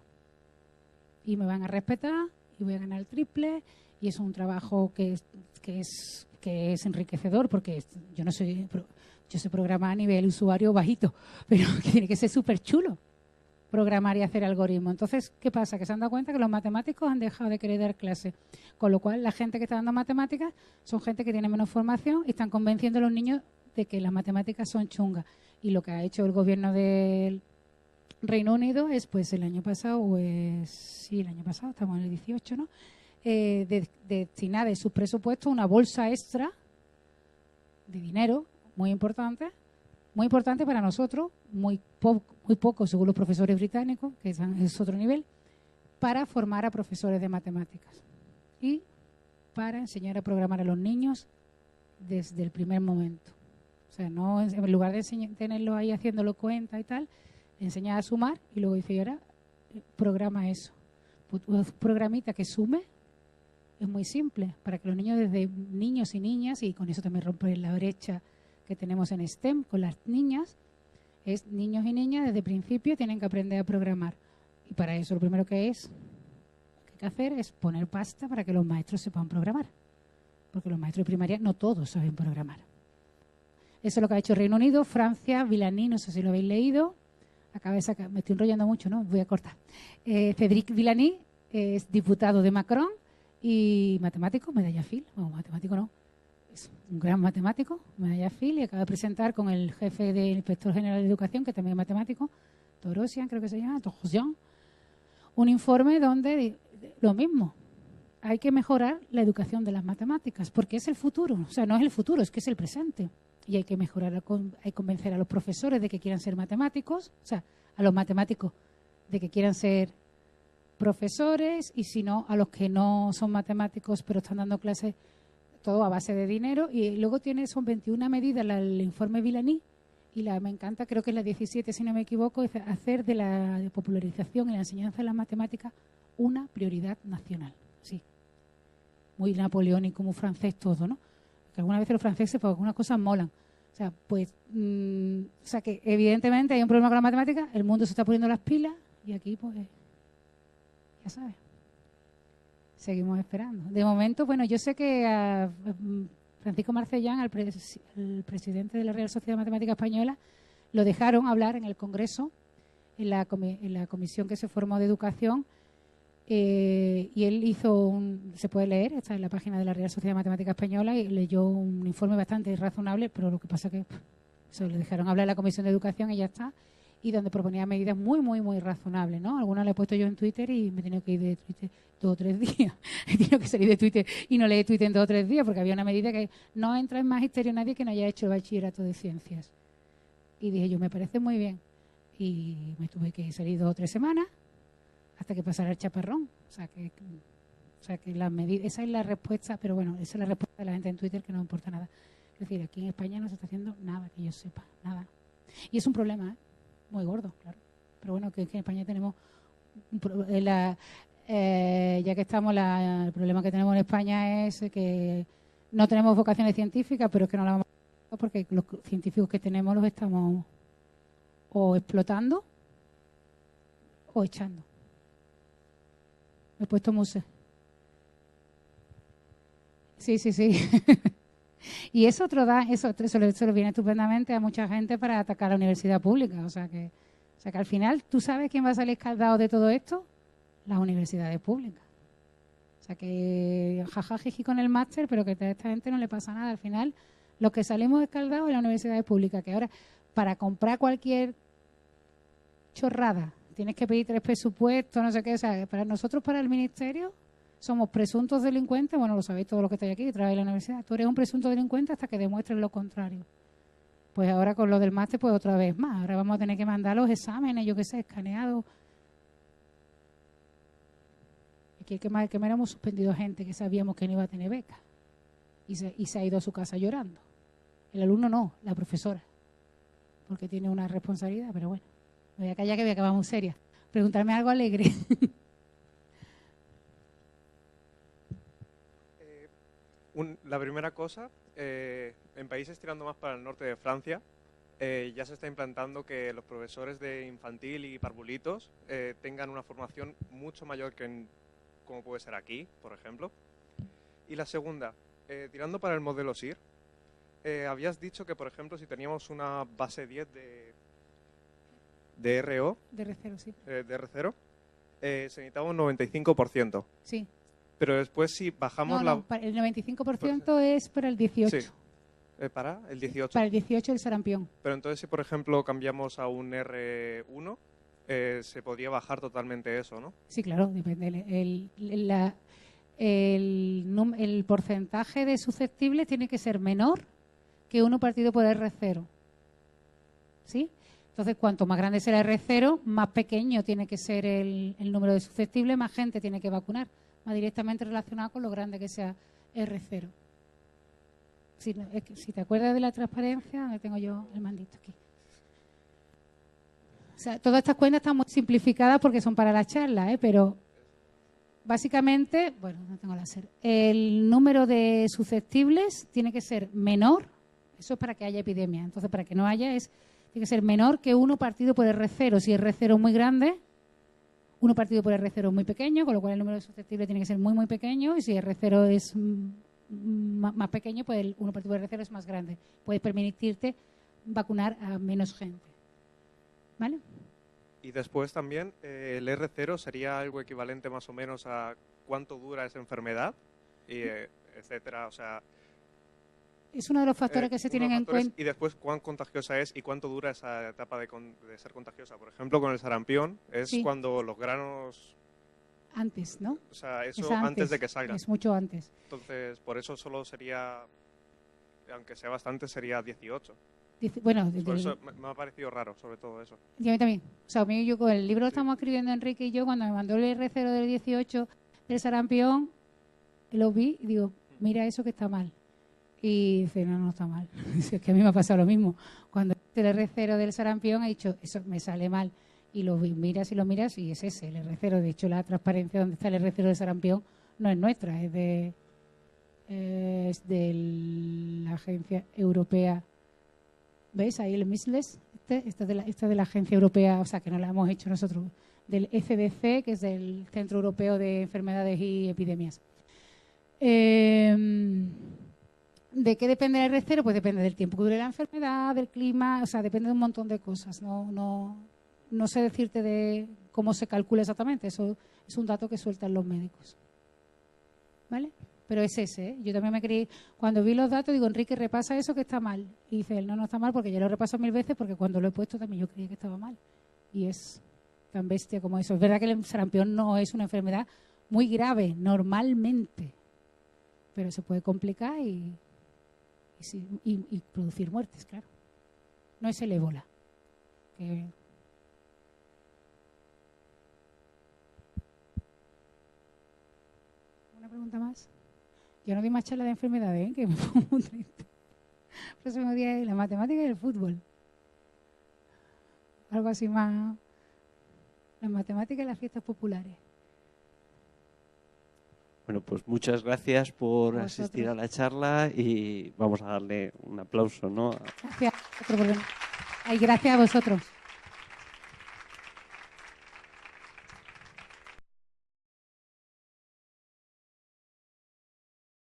Y me van a respetar y voy a ganar el triple y es un trabajo que es enriquecedor porque yo sé programar a nivel usuario bajito, pero que tiene que ser súper chulo programar y hacer algoritmos. Entonces, ¿qué pasa? Que se han dado cuenta que los matemáticos han dejado de querer dar clases, con lo cual la gente que está dando matemáticas son gente que tiene menos formación y están convenciendo a los niños de que las matemáticas son chungas. Y lo que ha hecho el gobierno del Reino Unido es, pues el año pasado, el año pasado, estamos en el 18, ¿no? Destinar de sus presupuestos una bolsa extra de dinero muy importante para nosotros, muy poco según los profesores británicos, que es otro nivel, para formar a profesores de matemáticas y para enseñar a programar a los niños desde el primer momento. O sea, no en lugar de tenerlo ahí haciéndolo cuenta y tal, enseñar a sumar y luego dice, y ahora programa eso. Un programita que sume es muy simple, para que los niños desde niños y niñas, y con eso también romper la brecha que tenemos en STEM con las niñas, es niños y niñas desde el principio tienen que aprender a programar. Y para eso lo primero que hay que hacer es poner pasta para que los maestros sepan programar. Porque los maestros de primaria no todos saben programar. Eso es lo que ha hecho Reino Unido, Francia, Villani, no sé si lo habéis leído. Acaba de sacar, me estoy enrollando mucho, ¿no? Voy a cortar. Cédric Villani es diputado de Macron y matemático, medalla Fields. Bueno, matemático no. Es un gran matemático, medalla Fields, y acaba de presentar con el jefe del Inspector General de Educación, que también es matemático, Torosian, creo que se llama, Torosian, un informe donde lo mismo. Hay que mejorar la educación de las matemáticas, porque es el futuro. O sea, no es el futuro, es que es el presente. Y hay que mejorar, hay que convencer a los profesores de que quieran ser matemáticos, o sea, a los matemáticos de que quieran ser profesores, y si no, a los que no son matemáticos pero están dando clases, todo a base de dinero. Y luego son 21 medidas el informe Villani, y me encanta, creo que es la 17 si no me equivoco, es hacer de la popularización y la enseñanza de las matemáticas una prioridad nacional. Sí, muy napoleónico, muy francés todo, ¿no? Que algunas veces los franceses por algunas cosas molan. O sea, pues, o sea que evidentemente hay un problema con la matemática, el mundo se está poniendo las pilas y aquí pues, ya sabes, seguimos esperando. De momento, bueno, yo sé que a Francisco Marcellán, el presidente de la Real Sociedad Matemática Española, lo dejaron hablar en el Congreso, en la comisión que se formó de educación, y él hizo se puede leer, está en la página de la Real Sociedad Matemática Española, y leyó un informe bastante razonable, pero lo que pasa es que le dejaron hablar en la Comisión de Educación y ya está, y donde proponía medidas muy, muy, muy razonables, ¿no? Algunas le he puesto yo en Twitter y me he tenido que ir de Twitter 2 o 3 días. He tenido que salir de Twitter y no leí Twitter en 2 o 3 días porque había una medida que no entra en magisterio nadie que no haya hecho el bachillerato de ciencias. Y dije yo, me parece muy bien. Y me tuve que salir 2 o 3 semanas hasta que pasara el chaparrón. O sea que las medidas, esa es la respuesta, pero bueno, esa es la respuesta de la gente en Twitter, que no importa nada. Es decir, aquí en España no se está haciendo nada, que yo sepa, nada. Y es un problema, ¿eh? Muy gordo, claro. Pero bueno, que en España tenemos ya que estamos, el problema que tenemos en España es que no tenemos vocaciones científicas, pero es que no la vamos a, porque los científicos que tenemos los estamos o explotando o echando. Me he puesto muse. Sí. Y eso le viene estupendamente a mucha gente para atacar a la universidad pública. O sea que al final, ¿tú sabes quién va a salir escaldado de todo esto? Las universidades públicas. O sea que jiji con el máster, pero que a esta gente no le pasa nada. Al final, los que salimos escaldados en las universidades públicas, que ahora para comprar cualquier chorrada tienes que pedir 3 presupuestos, no sé qué. O sea, para nosotros, para el ministerio, somos presuntos delincuentes. Bueno, lo sabéis todos los que estáis aquí, que trabajáis en la universidad. Tú eres un presunto delincuente hasta que demuestres lo contrario. Pues ahora con lo del máster, pues otra vez más. Ahora vamos a tener que mandar los exámenes, yo qué sé, escaneados. Aquí que menos hemos suspendido gente que sabíamos que no iba a tener beca. Y se ha ido a su casa llorando. El alumno no, la profesora. Porque tiene una responsabilidad, pero bueno. Me voy a callar que voy a acabar muy seria. Preguntarme algo alegre. La primera cosa, en países tirando más para el norte de Francia, ya se está implantando que los profesores de infantil y parvulitos tengan una formación mucho mayor que como puede ser aquí, por ejemplo. Y la segunda, tirando para el modelo SIR, habías dicho que, por ejemplo, si teníamos una base 10 de RO, de R0, sí. De R0, se necesitaba un 95%. Sí. Pero después si bajamos el 95% es para el 18. Sí. ¿Para el 18? Para el 18 el sarampión. Pero entonces si, por ejemplo, cambiamos a un R1, se podría bajar totalmente eso, ¿no? Sí, claro, depende. El porcentaje de susceptibles tiene que ser menor que 1 partido por R0. ¿Sí? Entonces, cuanto más grande sea el R0, más pequeño tiene que ser el número de susceptibles, más gente tiene que vacunar, más directamente relacionado con lo grande que sea R0. Si te acuerdas de la transparencia, donde tengo yo el mandito aquí. O sea, todas estas cuentas están muy simplificadas porque son para la charla, pero básicamente, bueno, no tengo láser. El número de susceptibles tiene que ser menor, eso es para que haya epidemia. Entonces, para que no haya, tiene que ser menor que 1 partido por R0. Si R0 es muy grande, 1 partido por R0 es muy pequeño, con lo cual el número de susceptibles tiene que ser muy, muy pequeño. Y si R0 es más pequeño, pues el 1 partido por R0 es más grande. Puedes permitirte vacunar a menos gente. ¿Vale? Y después también el R0 sería algo equivalente más o menos a cuánto dura esa enfermedad, y, etcétera. O sea, es uno de los factores que se tienen en cuenta. Y después cuán contagiosa es y cuánto dura esa etapa de ser contagiosa. Por ejemplo, con el sarampión es cuando los granos... Antes, ¿no? O sea, eso antes de que salgan. Es mucho antes. Entonces, por eso solo sería, aunque sea bastante, sería 18. Bueno, por eso me ha parecido raro, sobre todo eso. Y a mí también. O sea, yo con el libro lo estamos escribiendo Enrique y yo, cuando me mandó el R0 del 18 del sarampión, lo vi y digo, mira eso que está mal. Y dice, no está mal. Dice, es que a mí me ha pasado lo mismo. Cuando el R0 del sarampión, he dicho, eso me sale mal. Y lo miras y es ese, el R0. De hecho, la transparencia donde está el R0 del sarampión no es nuestra, es de la Agencia Europea. ¿Ves? Ahí el measles, esta de la Agencia Europea, o sea, que no la hemos hecho nosotros, del ECDC, que es del Centro Europeo de Enfermedades y Epidemias. ¿De qué depende el R0? Pues depende del tiempo que dure la enfermedad, del clima, o sea, depende de un montón de cosas. No sé decirte de cómo se calcula exactamente, eso es un dato que sueltan los médicos. ¿Vale? Pero es ese, ¿eh? Yo también me creí, cuando vi los datos, digo, Enrique, repasa eso que está mal. Y dice él, no está mal porque ya lo repaso 1000 veces porque cuando lo he puesto también yo creía que estaba mal. Y es tan bestia como eso. Es verdad que el sarampión no es una enfermedad muy grave, normalmente. Pero se puede complicar y producir muertes, claro. No es el ébola. ¿Una pregunta más? Yo no doy más charla de enfermedades, que me pongo muy triste. El próximo día es la matemática y el fútbol. Algo así más. La matemática y las fiestas populares. Bueno, pues muchas gracias por asistir a la charla y vamos a darle un aplauso, ¿no? Gracias a vosotros.